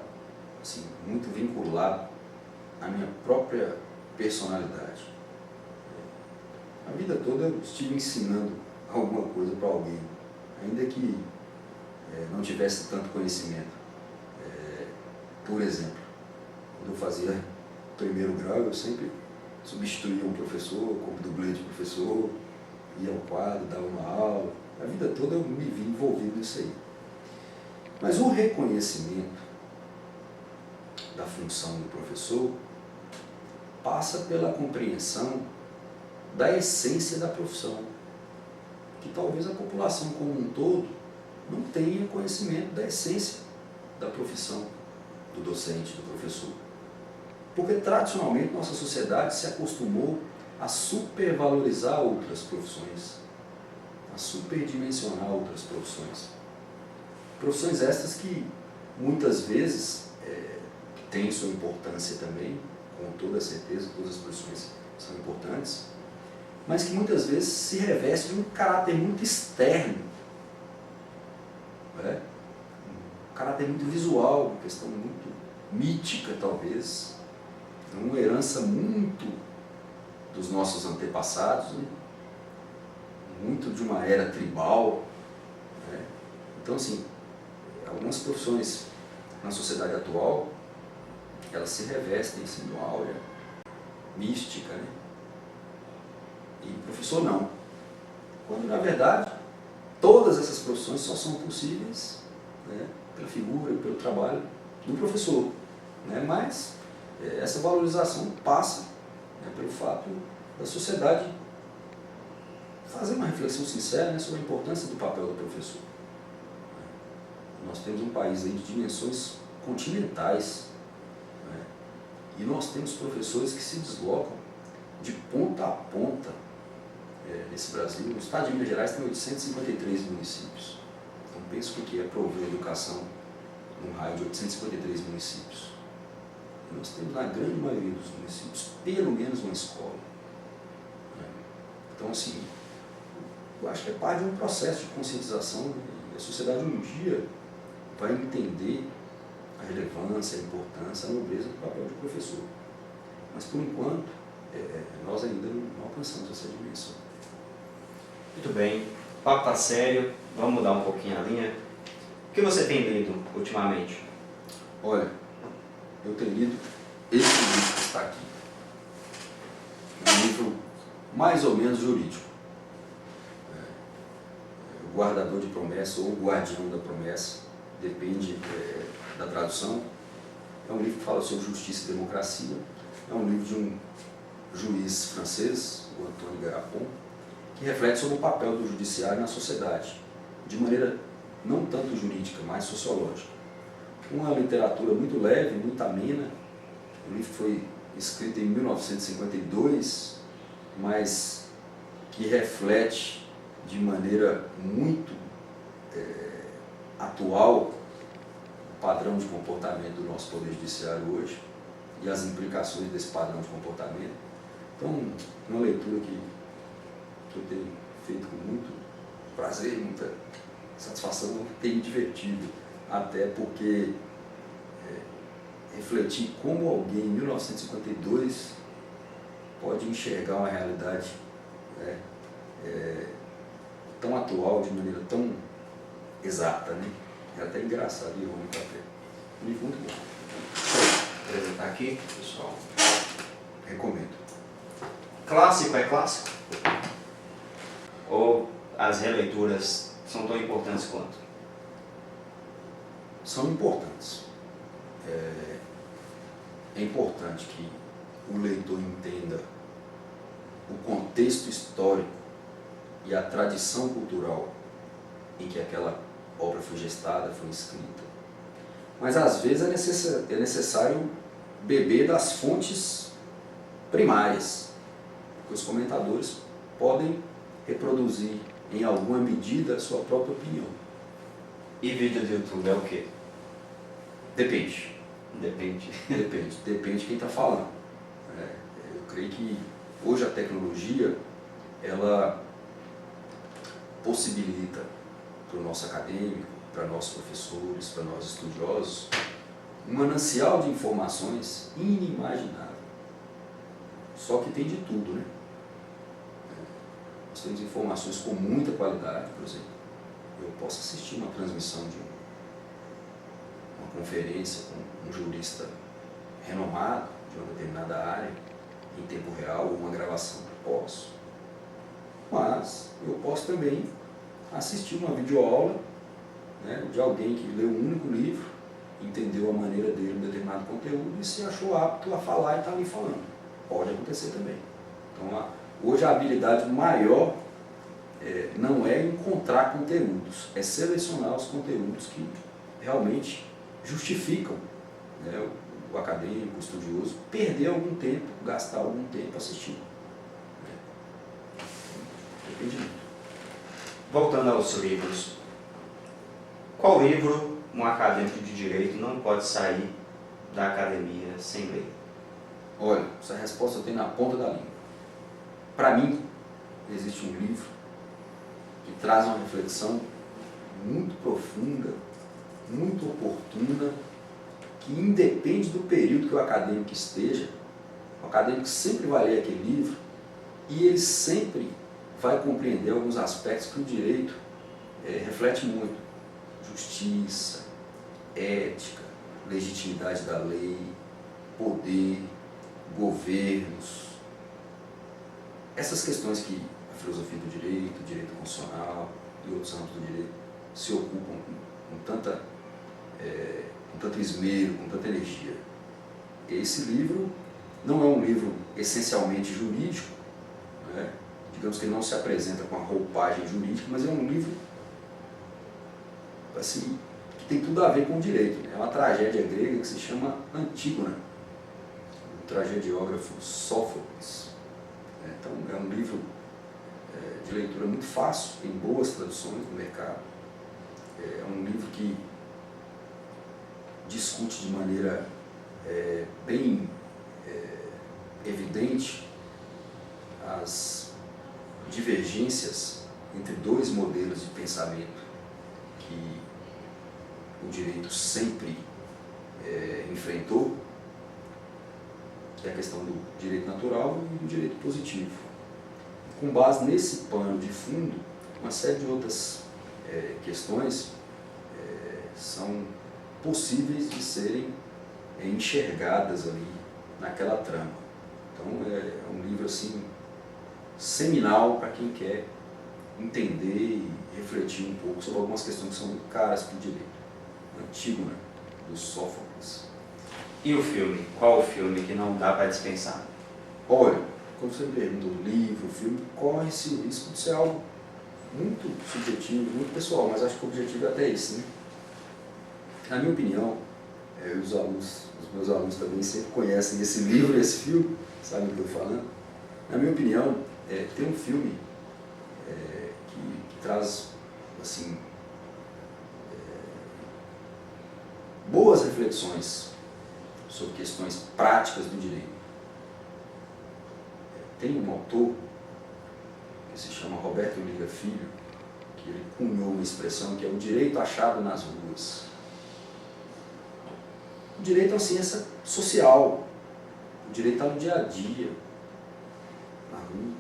assim, muito vinculado à minha própria personalidade. A vida toda eu estive ensinando alguma coisa para alguém, ainda que não tivesse tanto conhecimento. Por exemplo, quando eu fazia primeiro grau, eu sempre substituía um professor como dublê de professor, ia ao quadro, dava uma aula. A vida toda eu me vi envolvido nisso aí. Mas o reconhecimento da função do professor passa pela compreensão da essência da profissão, que talvez a população como um todo não tenha conhecimento da essência da profissão do docente, do professor. Porque tradicionalmente nossa sociedade se acostumou a supervalorizar outras profissões, a superdimensionar outras profissões. Profissões estas que muitas vezes têm sua importância também, com toda certeza, todas as profissões são importantes, mas que muitas vezes se reveste de um caráter muito externo, um caráter muito visual, uma questão muito mítica talvez, uma herança muito dos nossos antepassados, né? Muito de uma era tribal. Né? Então, assim, algumas profissões na sociedade atual, elas se revestem assim, de uma áurea mística, né? E professor não. Quando, na verdade, todas essas profissões só são possíveis, né, pela figura e pelo trabalho do professor. Né? Mas essa valorização passa, né, pelo fato da sociedade fazer uma reflexão sincera, né, sobre a importância do papel do professor. Nós temos um país aí de dimensões continentais, né, e nós temos professores que se deslocam de ponta a ponta nesse Brasil. O estado de Minas Gerais tem 853 municípios. Então penso que é prover educação num raio de 853 municípios. E nós temos na grande maioria dos municípios pelo menos uma escola. Então, assim, eu acho que é parte de um processo de conscientização, e a sociedade um dia vai entender a relevância, a importância, a nobreza do papel de professor. Mas, por enquanto, nós ainda não alcançamos essa dimensão. Muito bem, o papo está sério, vamos mudar um pouquinho a linha. O que você tem lido ultimamente? Olha, eu tenho lido esse livro que está aqui. É um livro mais ou menos jurídico. O Guardador de Promessa ou O Guardião da Promessa, depende da tradução. É um livro que fala sobre justiça e democracia. É um livro de um juiz francês, o Antônio Garapon, que reflete sobre o papel do judiciário na sociedade, de maneira não tanto jurídica, mas sociológica. Uma literatura muito leve, muito amena. O livro foi escrito em 1952, mas que reflete de maneira muito atual o padrão de comportamento do nosso Poder Judiciário hoje e as implicações desse padrão de comportamento. Então, uma leitura que eu tenho feito com muito prazer, muita satisfação, tem me divertido, até porque refletir como alguém em 1952 pode enxergar uma realidade tão atual, de maneira tão exata, né? É até engraçado e irônico até. Um livro muito bom. Vou apresentar aqui, pessoal. Recomendo. Clássico é clássico? as releituras são tão importantes quanto? São importantes. É importante que o leitor entenda o contexto histórico e a tradição cultural em que aquela obra foi gestada, foi escrita. Mas às vezes é necessário beber das fontes primárias, porque os comentadores podem reproduzir em alguma medida a sua própria opinião. E vídeo do YouTube é o quê? Depende. Depende. Depende de quem está falando. Eu creio que hoje a tecnologia, ela possibilita para o nosso acadêmico, para nossos professores, para nós estudiosos, um manancial de informações inimaginável. Só que tem de tudo, né? Nós temos informações com muita qualidade, por exemplo. Eu posso assistir uma transmissão de uma conferência com um jurista renomado de uma determinada área, em tempo real, ou uma gravação. Posso. Mas eu posso também assistir uma videoaula, né, de alguém que leu um único livro, entendeu a maneira dele um determinado conteúdo e se achou apto a falar e está ali falando. Pode acontecer também. Então, hoje a habilidade maior não é encontrar conteúdos, é selecionar os conteúdos que realmente justificam, né, o acadêmico, o estudioso, perder algum tempo, gastar algum tempo assistindo. Depende muito. Voltando aos livros, qual livro um acadêmico de direito não pode sair da academia sem ler? Olha, essa resposta eu tenho na ponta da língua. Para mim, existe um livro que traz uma reflexão muito profunda, muito oportuna, que independe do período que o acadêmico esteja, o acadêmico sempre vai ler aquele livro e ele sempre vai compreender alguns aspectos que o direito reflete muito. Justiça, ética, legitimidade da lei, poder, governos. Essas questões que a filosofia do direito, o direito constitucional e outros âmbitos do direito se ocupam com tanto esmero, com tanta energia. Esse livro não é um livro essencialmente jurídico, né? Digamos que ele não se apresenta com a roupagem jurídica, mas é um livro assim, que tem tudo a ver com o direito. É uma tragédia grega que se chama Antígona, do tragediógrafo Sófocles. Então é um livro de leitura muito fácil, tem boas traduções no mercado. É um livro que discute de maneira bem evidente as divergências entre dois modelos de pensamento que o direito sempre enfrentou, que é a questão do direito natural e do direito positivo. Com base nesse pano de fundo, uma série de outras questões são possíveis de serem enxergadas ali naquela trama. Então é um livro assim seminal para quem quer entender e refletir um pouco sobre algumas questões que são muito caras para o direito. Antígona, do Sófocles. E o filme? Qual o filme que não dá para dispensar? Olha, quando você pergunta do livro, o filme, corre-se o risco de ser algo muito subjetivo, muito pessoal, mas acho que o objetivo é até esse, né? Na minha opinião, os meus alunos também sempre conhecem esse livro e esse filme, sabem o que eu estou falando. Na minha opinião, tem um filme que traz assim, boas reflexões sobre questões práticas do direito. Tem um autor que se chama Roberto Liga Filho, que ele cunhou uma expressão que é o direito achado nas ruas. O direito é uma ciência social, o direito está no dia a dia, na rua,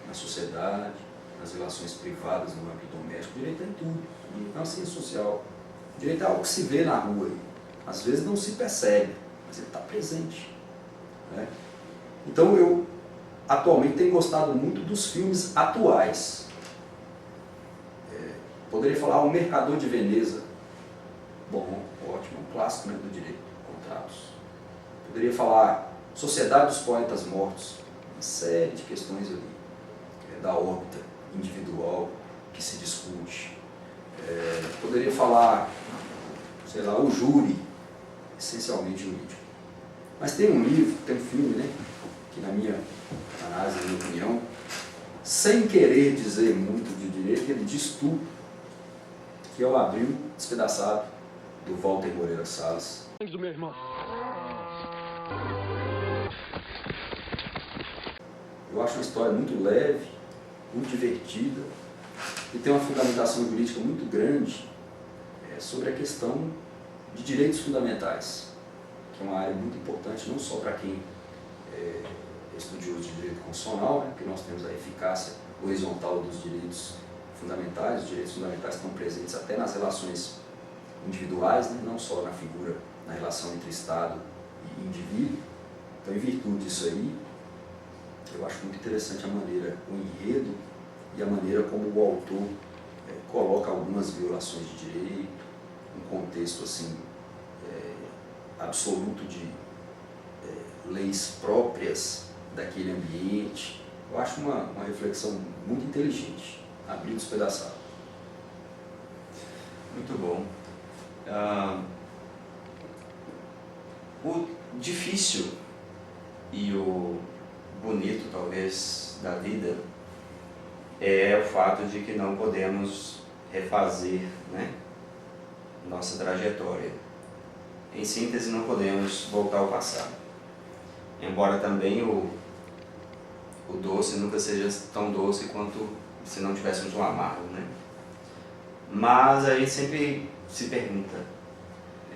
na sociedade, nas relações privadas, no âmbito doméstico. O direito é tudo, é uma ciência social. O direito é algo que se vê na rua, às vezes não se percebe, mas ele está presente, né? Então eu atualmente tenho gostado muito dos filmes atuais. Poderia falar O Mercador de Veneza. Bom, ótimo, um clássico, né, do direito, contratos. Poderia falar Sociedade dos Poetas Mortos, uma série de questões ali, da órbita individual que se discute. Poderia falar, sei lá, O Júri, essencialmente jurídico. Mas tem um livro, tem um filme, né, que na minha análise, na minha opinião, sem querer dizer muito de direito, ele diz tudo, que é O Abril Despedaçado, do Walter Moreira Salles. Do meu irmão. Eu acho uma história muito leve, muito divertida, e tem uma fundamentação jurídica muito grande sobre a questão de direitos fundamentais, que é uma área muito importante, não só para quem é estudioso de direito constitucional, né, porque nós temos a eficácia horizontal dos direitos fundamentais. Os direitos fundamentais estão presentes até nas relações individuais, né, não só na figura, na relação entre Estado e indivíduo. Então, em virtude disso aí, eu acho muito interessante a maneira, o enredo e a maneira como o autor coloca algumas violações de direito, um contexto assim, absoluto de leis próprias daquele ambiente. Eu acho uma reflexão muito inteligente, Abril Despedaçado. Muito bom. O difícil e o bonito, talvez, da vida é o fato de que não podemos refazer, né, nossa trajetória. Em síntese, não podemos voltar ao passado. Embora também o doce nunca seja tão doce quanto se não tivéssemos um amargo, né? Mas a gente sempre se pergunta,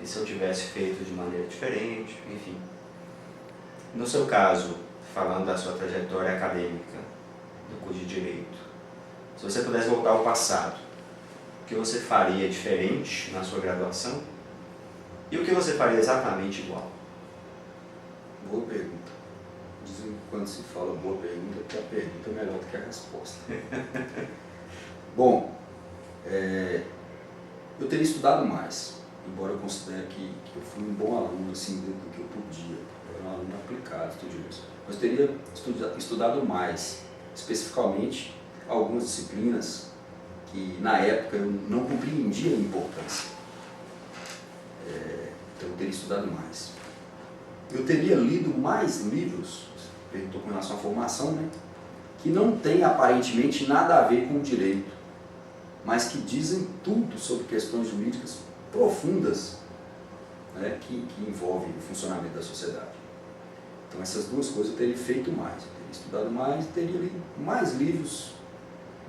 e se eu tivesse feito de maneira diferente, enfim. No seu caso, falando da sua trajetória acadêmica, do curso de Direito, se você pudesse voltar ao passado, o que você faria diferente na sua graduação? E o que você faria exatamente igual? Boa pergunta. Dizem que quando se fala boa pergunta, que a pergunta é melhor do que a resposta. Bom, eu teria estudado mais, embora eu considere que eu fui um bom aluno, assim, dentro do que eu podia. Eu era um aluno aplicado, estudioso. Mas eu teria estudado mais, especificamente algumas disciplinas que na época eu não compreendia a importância. Então eu teria estudado mais. Eu teria lido mais livros, perguntou com relação à formação, né, que não tem aparentemente nada a ver com o direito, mas que dizem tudo sobre questões jurídicas profundas, né, que envolvem o funcionamento da sociedade. Então essas duas coisas eu teria feito mais. Eu teria estudado mais e teria lido mais livros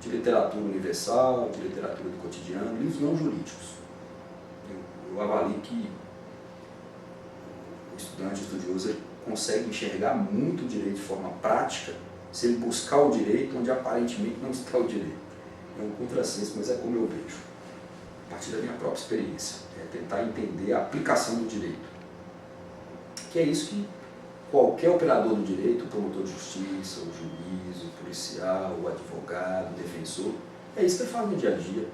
de literatura universal, de literatura do cotidiano, livros não jurídicos. Eu avalio que o estudante estudioso ele consegue enxergar muito o direito de forma prática se ele buscar o direito onde aparentemente não está o direito. É um contrassenso, mas é como eu vejo, a partir da minha própria experiência, tentar entender a aplicação do direito. Que é isso que qualquer operador do direito, o promotor de justiça, o juiz, o policial, o advogado, o defensor, é isso que ele faz no dia a dia.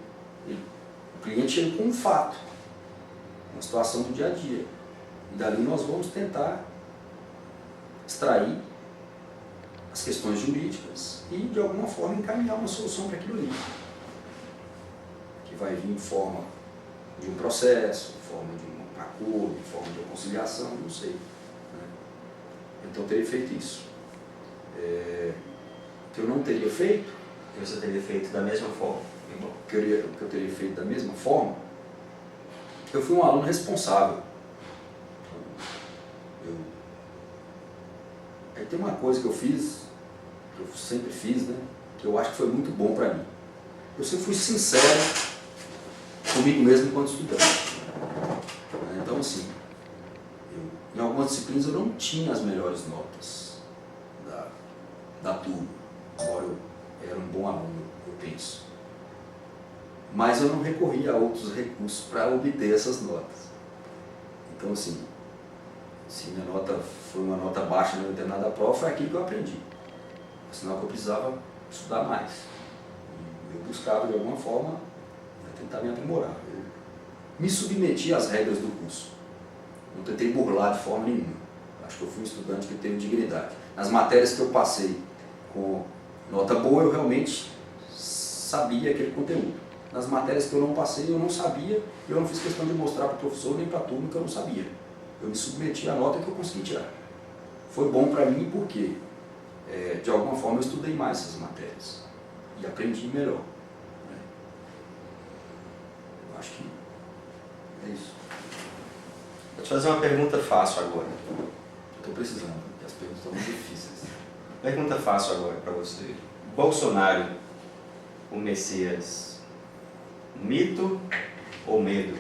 O cliente chega com um fato, uma situação do dia a dia. E dali nós vamos tentar extrair as questões jurídicas e, de alguma forma, encaminhar uma solução para aquilo ali. Que vai vir em forma de um processo, em forma de um acordo, em forma de uma conciliação, não sei. Né? Então eu teria feito isso. Que eu não teria feito, Que você teria feito da mesma forma? que eu teria feito da mesma forma, eu fui um aluno responsável. Aí tem uma coisa que eu fiz, que eu sempre fiz, né, que eu acho que foi muito bom para mim. Eu sempre fui sincero comigo mesmo enquanto estudante. Então, assim, em algumas disciplinas eu não tinha as melhores notas da turma, embora eu era um bom aluno, eu penso. Mas eu não recorri a outros recursos para obter essas notas. Então, assim, se minha nota foi uma nota baixa na determinada prova, foi aquilo que eu aprendi. Sinal que eu precisava estudar mais. E eu buscava, de alguma forma, tentar me aprimorar. Eu me submeti às regras do curso. Não tentei burlar de forma nenhuma. Acho que eu fui um estudante que teve dignidade. Nas matérias que eu passei com nota boa, eu realmente sabia aquele conteúdo. Nas matérias que eu não passei, eu não sabia, e eu não fiz questão de mostrar para o professor nem para a turma que eu não sabia. Eu me submeti à nota que eu consegui tirar. Foi bom para mim porque, de alguma forma, eu estudei mais essas matérias e aprendi melhor. Eu acho que é isso. Vou te fazer uma pergunta fácil agora. Estou precisando, porque as perguntas estão muito difíceis. Pergunta fácil agora para você. Bolsonaro, o Messias, mito ou medo?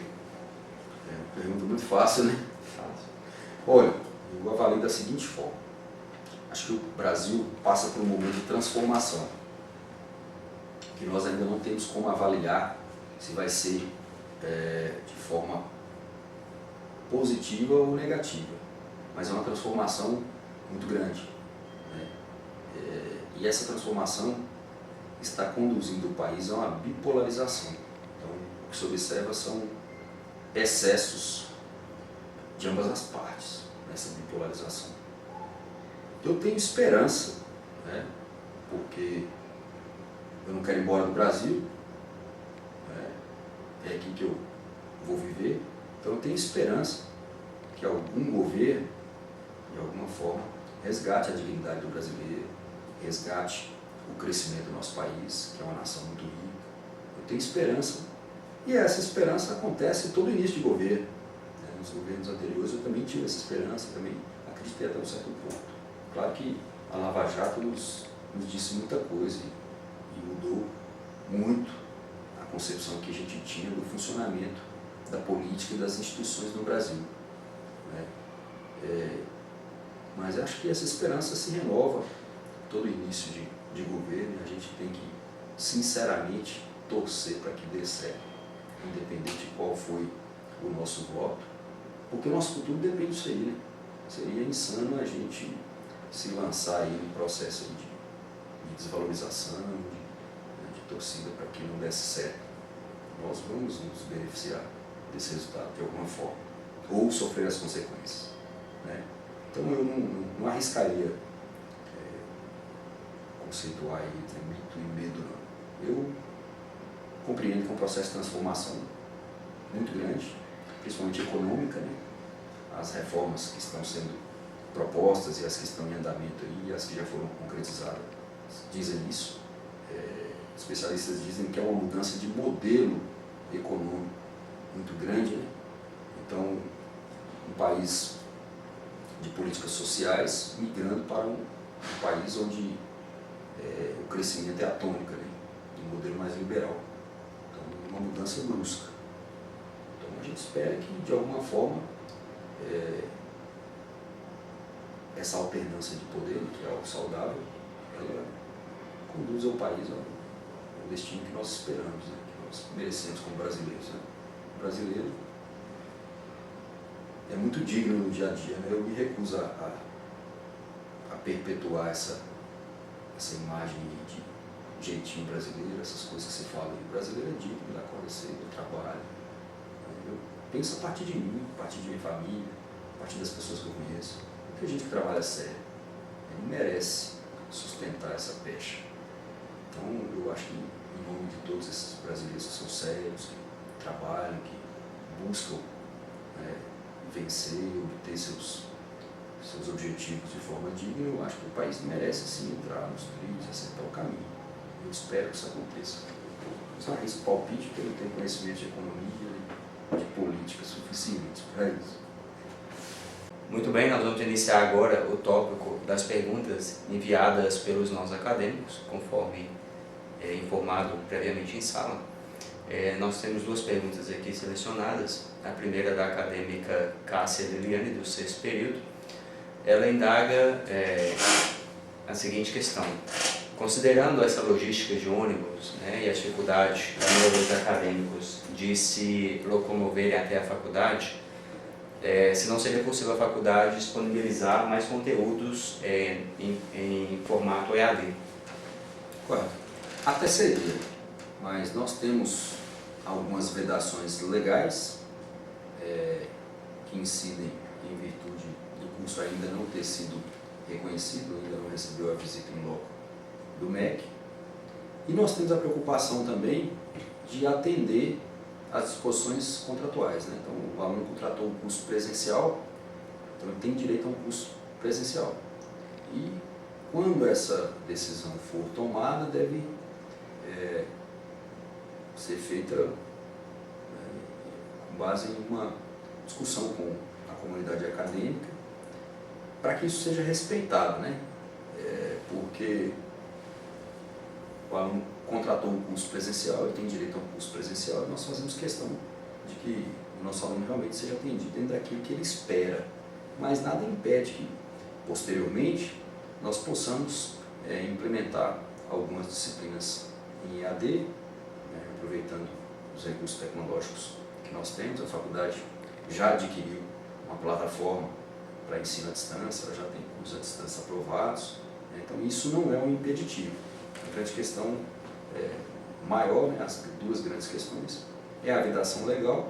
É uma pergunta muito fácil, né? Fácil. Olha, eu avalio da seguinte forma. Acho que o Brasil passa por um momento de transformação, que nós ainda não temos como avaliar se vai ser de forma positiva ou negativa, mas é uma transformação muito grande, né? E essa transformação está conduzindo o país a uma bipolarização. Então, o que se observa são excessos de ambas as partes nessa bipolarização. Eu tenho esperança, né? Porque eu não quero ir embora do Brasil, né? É aqui que eu vou viver, então eu tenho esperança que algum governo, de alguma forma, resgate a dignidade do brasileiro, resgate o crescimento do nosso país, que é uma nação muito rica. Eu tenho esperança, e essa esperança acontece em todo início de governo, né? Nos governos anteriores eu também tive essa esperança, também acreditei até um certo ponto. Claro que a Lava Jato nos disse muita coisa e mudou muito a concepção que a gente tinha do funcionamento da política e das instituições no Brasil, né? Mas acho que essa esperança se renova todo início de governo, e a gente tem que, sinceramente, torcer para que dê certo, independente de qual foi o nosso voto, porque o nosso futuro depende disso aí, né? Seria insano a gente se lançar aí num processo aí de desvalorização, de torcida para que não desse certo. Nós vamos nos beneficiar desse resultado de alguma forma, ou sofrer as consequências, né? Então eu não arriscaria conceituar aí entre mito e medo, não. Eu compreendo que é um processo de transformação muito grande, principalmente econômica, né? As reformas que estão sendo propostas e as que estão em andamento aí, e as que já foram concretizadas, dizem isso. Especialistas dizem que é uma mudança de modelo econômico muito grande, né? Então, um país de políticas sociais migrando para um país onde o crescimento é a tônica, né? Um modelo mais liberal. Então, uma mudança brusca. Então, a gente espera que, de alguma forma, essa alternância de poder, que é algo saudável, ela conduza o país ao destino que nós esperamos, né? Que nós merecemos como brasileiros, né? O brasileiro é muito digno no dia a dia, né? Eu me recuso a perpetuar essa imagem de jeitinho brasileiro, essas coisas que se falam. O brasileiro é digno, ele acorda cedo, trabalha. Eu penso a partir de mim, a partir de minha família, a partir das pessoas que eu conheço. Porque a gente que trabalha sério, ele merece sustentar essa pecha. Então, eu acho que, em nome de todos esses brasileiros que são sérios, que trabalham, que buscam vencer e obter seus objetivos de forma digna, eu acho que o país merece sim entrar nos trilhos, acertar o caminho. Eu espero que isso aconteça. Eu só arrisco palpite porque eu não tenho conhecimento de economia e de política suficiente para isso. Muito bem, nós vamos iniciar agora o tópico das perguntas enviadas pelos nossos acadêmicos, conforme informado previamente em sala. Nós temos duas perguntas aqui selecionadas. A primeira da acadêmica Cássia Liliane, do 6º período. Ela indaga a seguinte questão: considerando essa logística de ônibus, né, e a dificuldade da maioria dos acadêmicos de se locomoverem até a faculdade, se não seria possível a faculdade disponibilizar mais conteúdos em formato EAD. Correto. Até seria, mas nós temos algumas vedações legais que incidem em virtude do curso ainda não ter sido reconhecido, ainda não recebeu a visita em loco do MEC. E nós temos a preocupação também de atender às disposições contratuais, né? Então, o aluno contratou um curso presencial, então ele tem direito a um curso presencial. E quando essa decisão for tomada, deve ser feita com base em uma discussão com a comunidade acadêmica, para que isso seja respeitado, né? Porque o aluno contratou um curso presencial, ele tem direito a um curso presencial, e nós fazemos questão de que o nosso aluno realmente seja atendido dentro daquilo que ele espera. Mas nada impede que, posteriormente, nós possamos implementar algumas disciplinas em EAD, né, aproveitando os recursos tecnológicos que nós temos. A faculdade já adquiriu uma plataforma para ensino à distância, ela já tem cursos à distância aprovados, né, então isso não é um impeditivo. A grande questão maior, né, as duas grandes questões, é a vedação legal,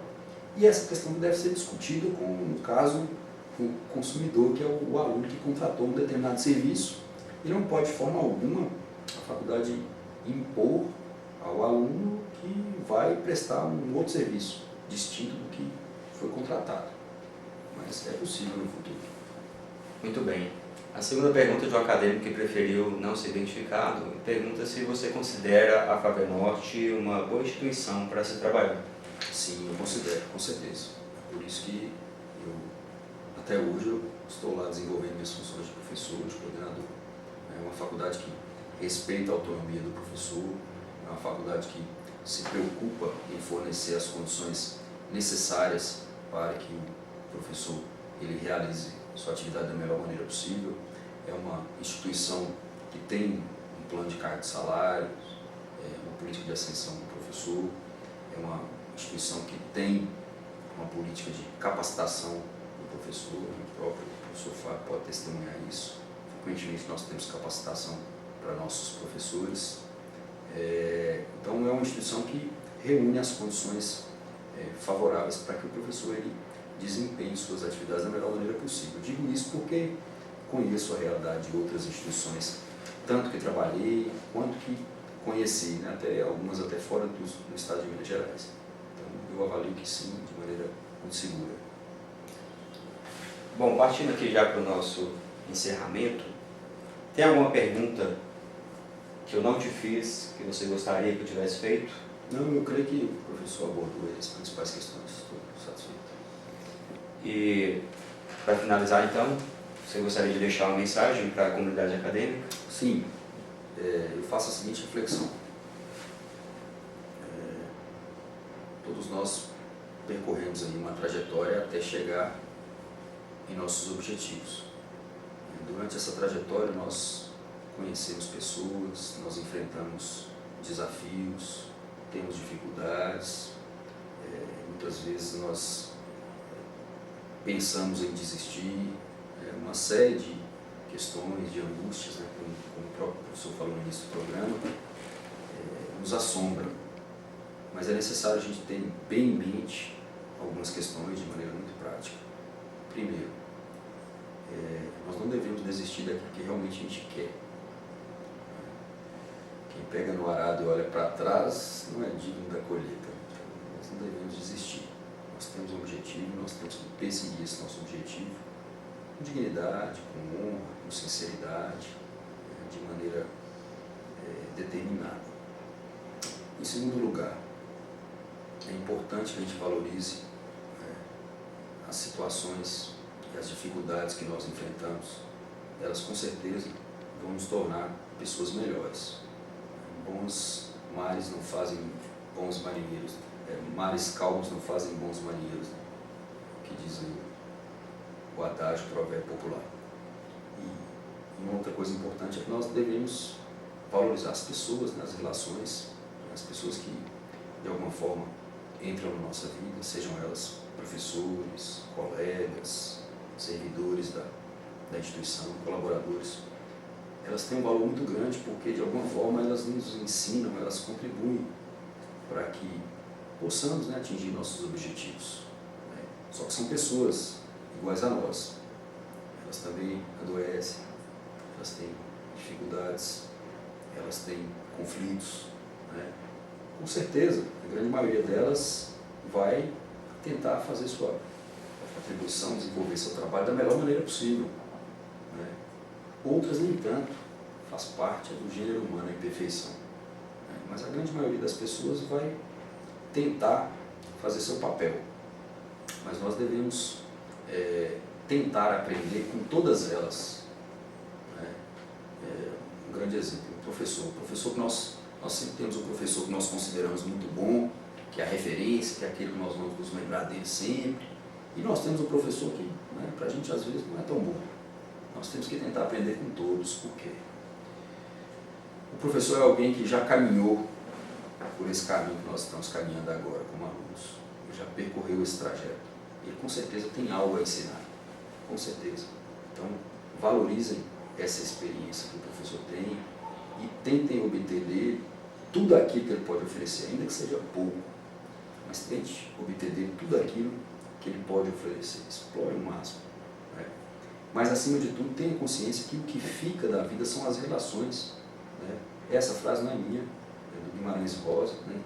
e essa questão deve ser discutida com, no caso, o consumidor, que é o aluno que contratou um determinado serviço, e não pode, de forma alguma, a faculdade impor ao aluno que vai prestar um outro serviço, distinto do que foi contratado. Mas é possível no futuro. Muito bem. A segunda pergunta de um acadêmico que preferiu não ser identificado pergunta se você considera a FAVENORTE uma boa instituição para se trabalhar. Sim, eu considero, com certeza. Por isso que até hoje eu estou lá desenvolvendo minhas funções de professor, de coordenador. É uma faculdade que respeita a autonomia do professor, é uma faculdade que se preocupa em fornecer as condições necessárias para que o professor ele realize sua atividade da melhor maneira possível. É uma instituição que tem um plano de carga de salários, uma política de ascensão do professor, é uma instituição que tem uma política de capacitação do professor, o próprio professor Fábio pode testemunhar isso. Frequentemente nós temos capacitação para nossos professores. Então é uma instituição que reúne as condições favoráveis para que o professor ele desempenhe suas atividades da melhor maneira possível. Digo isso porque conheço a realidade de outras instituições, tanto que trabalhei, quanto que conheci, né, algumas até fora do estado de Minas Gerais. Então eu avalio que sim, de maneira muito segura. Bom, partindo aqui já para o nosso encerramento, tem alguma pergunta que eu não te fiz, que você gostaria que eu tivesse feito? Não, eu creio que o professor abordou as principais questões, estou satisfeito. E, para finalizar então, você gostaria de deixar uma mensagem para a comunidade acadêmica? Sim, eu faço a seguinte reflexão. Todos nós percorremos aí uma trajetória até chegar em nossos objetivos. Durante essa trajetória nós conhecemos pessoas, nós enfrentamos desafios, temos dificuldades, muitas vezes nós pensamos em desistir, uma série de questões, de angústias, né, como o próprio professor falou no início do programa, nos assombram. Mas é necessário a gente ter bem em mente algumas questões de maneira muito prática. Primeiro, nós não devemos desistir daquilo que realmente a gente quer. Quem pega no arado e olha para trás não é digno da colheita. Então, nós não devemos desistir. Nós temos um objetivo, nós temos que perseguir esse nosso objetivo com dignidade, com honra, com sinceridade, de maneira determinada. Em segundo lugar, é importante que a gente valorize as situações e as dificuldades que nós enfrentamos. Elas com certeza vão nos tornar pessoas melhores. Bons mares não fazem bons marinheiros, mares calmos não fazem bons marinheiros, né? Que diz o adágio, o provérbio popular. E uma outra coisa importante é que nós devemos valorizar as pessoas, né, as relações, as pessoas que de alguma forma entram na nossa vida, sejam elas professores, colegas, servidores da instituição, colaboradores. Elas têm um valor muito grande porque de alguma forma elas nos ensinam, elas contribuem para que possamos, né, atingir nossos objetivos. Né? Só que são pessoas iguais a nós. Elas também adoecem, elas têm dificuldades, elas têm conflitos. Né? Com certeza, a grande maioria delas vai tentar fazer sua atribuição, desenvolver seu trabalho da melhor maneira possível. Né? Outras, nem tanto, faz parte do gênero humano a imperfeição. Né? Mas a grande maioria das pessoas vai tentar fazer seu papel. Mas nós devemos tentar aprender com todas elas. Né? Um grande exemplo, o professor que nós sempre temos um professor que nós consideramos muito bom, que é a referência, que é aquele que nós vamos nos lembrar dele sempre. E nós temos um professor que, né, para a gente às vezes não é tão bom. Nós temos que tentar aprender com todos, porque o professor é alguém que já caminhou por esse caminho que nós estamos caminhando agora como alunos. Ele já percorreu esse trajeto. Ele com certeza tem algo a ensinar, com certeza. Então, valorizem essa experiência que o professor tem e tentem obter dele tudo aquilo que ele pode oferecer, ainda que seja pouco, mas tente obter dele tudo aquilo que ele pode oferecer, explore o máximo. Né? Mas, acima de tudo, tenha consciência que o que fica da vida são as relações. Né? Essa frase não é minha, é do Guimarães Rosa, né?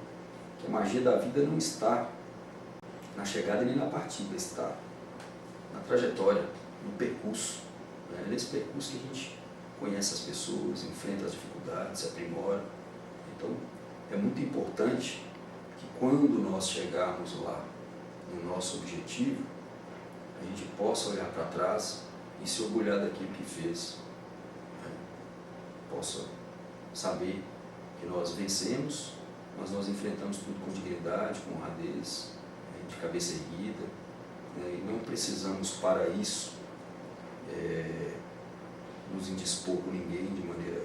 Que a magia da vida não está na chegada nem na partida, está na trajetória, no percurso. Né? É nesse percurso que a gente conhece as pessoas, enfrenta as dificuldades, se aprimora. Então, é muito importante que quando nós chegarmos lá no nosso objetivo, a gente possa olhar para trás e se orgulhar daquilo que fez. Né? Possa saber que nós vencemos, mas nós enfrentamos tudo com dignidade, com honradez, né? De cabeça erguida, né? E não precisamos para isso nos indispor com ninguém de maneira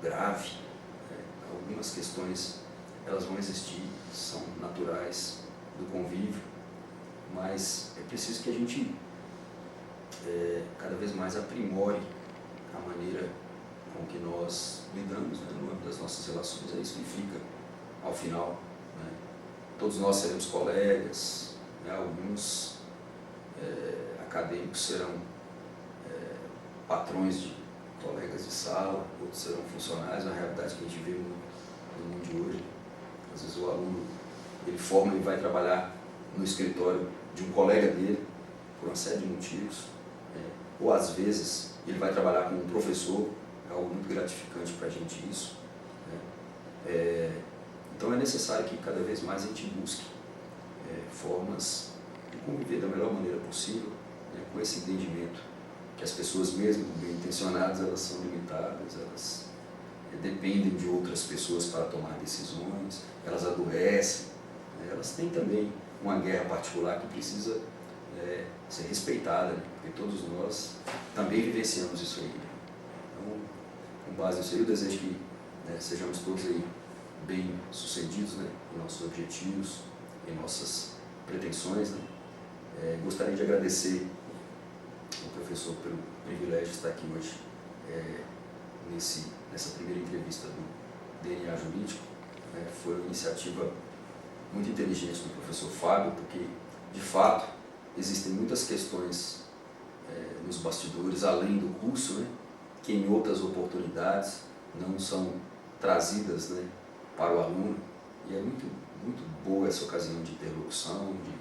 grave. Né? Algumas questões elas vão existir, são naturais do convívio, mas é preciso que a gente cada vez mais aprimore a maneira com que nós lidamos, né, no âmbito das nossas relações. É isso que fica ao final. Né? Todos nós seremos colegas, né? Alguns acadêmicos serão patrões de colegas de sala, outros serão funcionários, na realidade que a gente vê no mundo de hoje. Às vezes o aluno, ele forma e vai trabalhar no escritório de um colega dele, por uma série de motivos, ou às vezes ele vai trabalhar com um professor, é algo muito gratificante para a gente isso. Então é necessário que cada vez mais a gente busque formas de conviver da melhor maneira possível, né, com esse entendimento que as pessoas, mesmo bem intencionadas, elas são limitadas, elas dependem de outras pessoas para tomar decisões, elas adoecem, né, elas têm também uma guerra particular que precisa ser respeitada, né, porque todos nós também vivenciamos isso aí. Então, com base nisso aí, eu desejo que sejamos todos aí bem sucedidos, né, em nossos objetivos, em nossas pretensões. Né. Gostaria de agradecer ao professor pelo privilégio de estar aqui hoje nessa primeira entrevista do DNA Jurídico. Foi uma iniciativa muito inteligente do professor Fábio, porque, de fato, existem muitas questões nos bastidores, além do curso, né, que em outras oportunidades não são trazidas, né, para o aluno. E é muito, muito boa essa ocasião de interlocução, de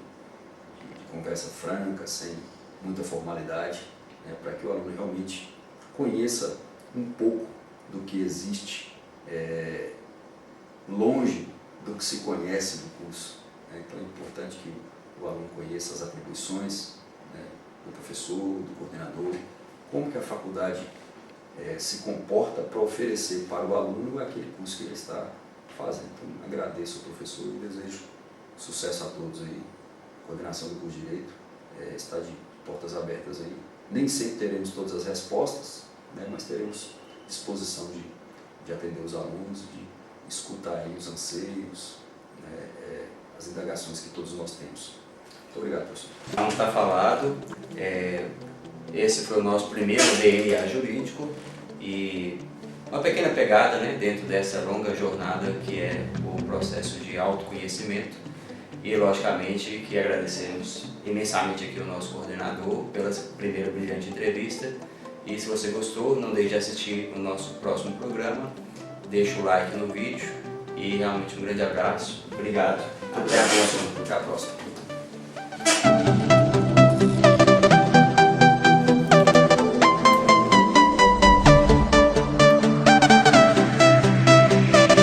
conversa franca, sem muita formalidade, né, para que o aluno realmente conheça um pouco do que existe longe do que se conhece no curso. Né? Então é importante que o aluno conheça as atribuições, né, do professor, do coordenador, como que a faculdade se comporta para oferecer para o aluno aquele curso que ele está fazendo. Então agradeço ao professor e desejo sucesso a todos aí. A coordenação do curso de Direito está de portas abertas aí. Nem sempre teremos todas as respostas, né, mas teremos disposição de atender os alunos, de escutar aí os anseios, né, as indagações que todos nós temos. Muito obrigado, professor. Como está falado, esse foi o nosso primeiro DNA jurídico e uma pequena pegada, né, dentro dessa longa jornada que é o processo de autoconhecimento e, logicamente, que agradecemos imensamente aqui ao nosso coordenador pela primeira brilhante entrevista. E se você gostou, não deixe de assistir o nosso próximo programa, deixa o like no vídeo e realmente um grande abraço. Obrigado. Até a próxima. Até a próxima.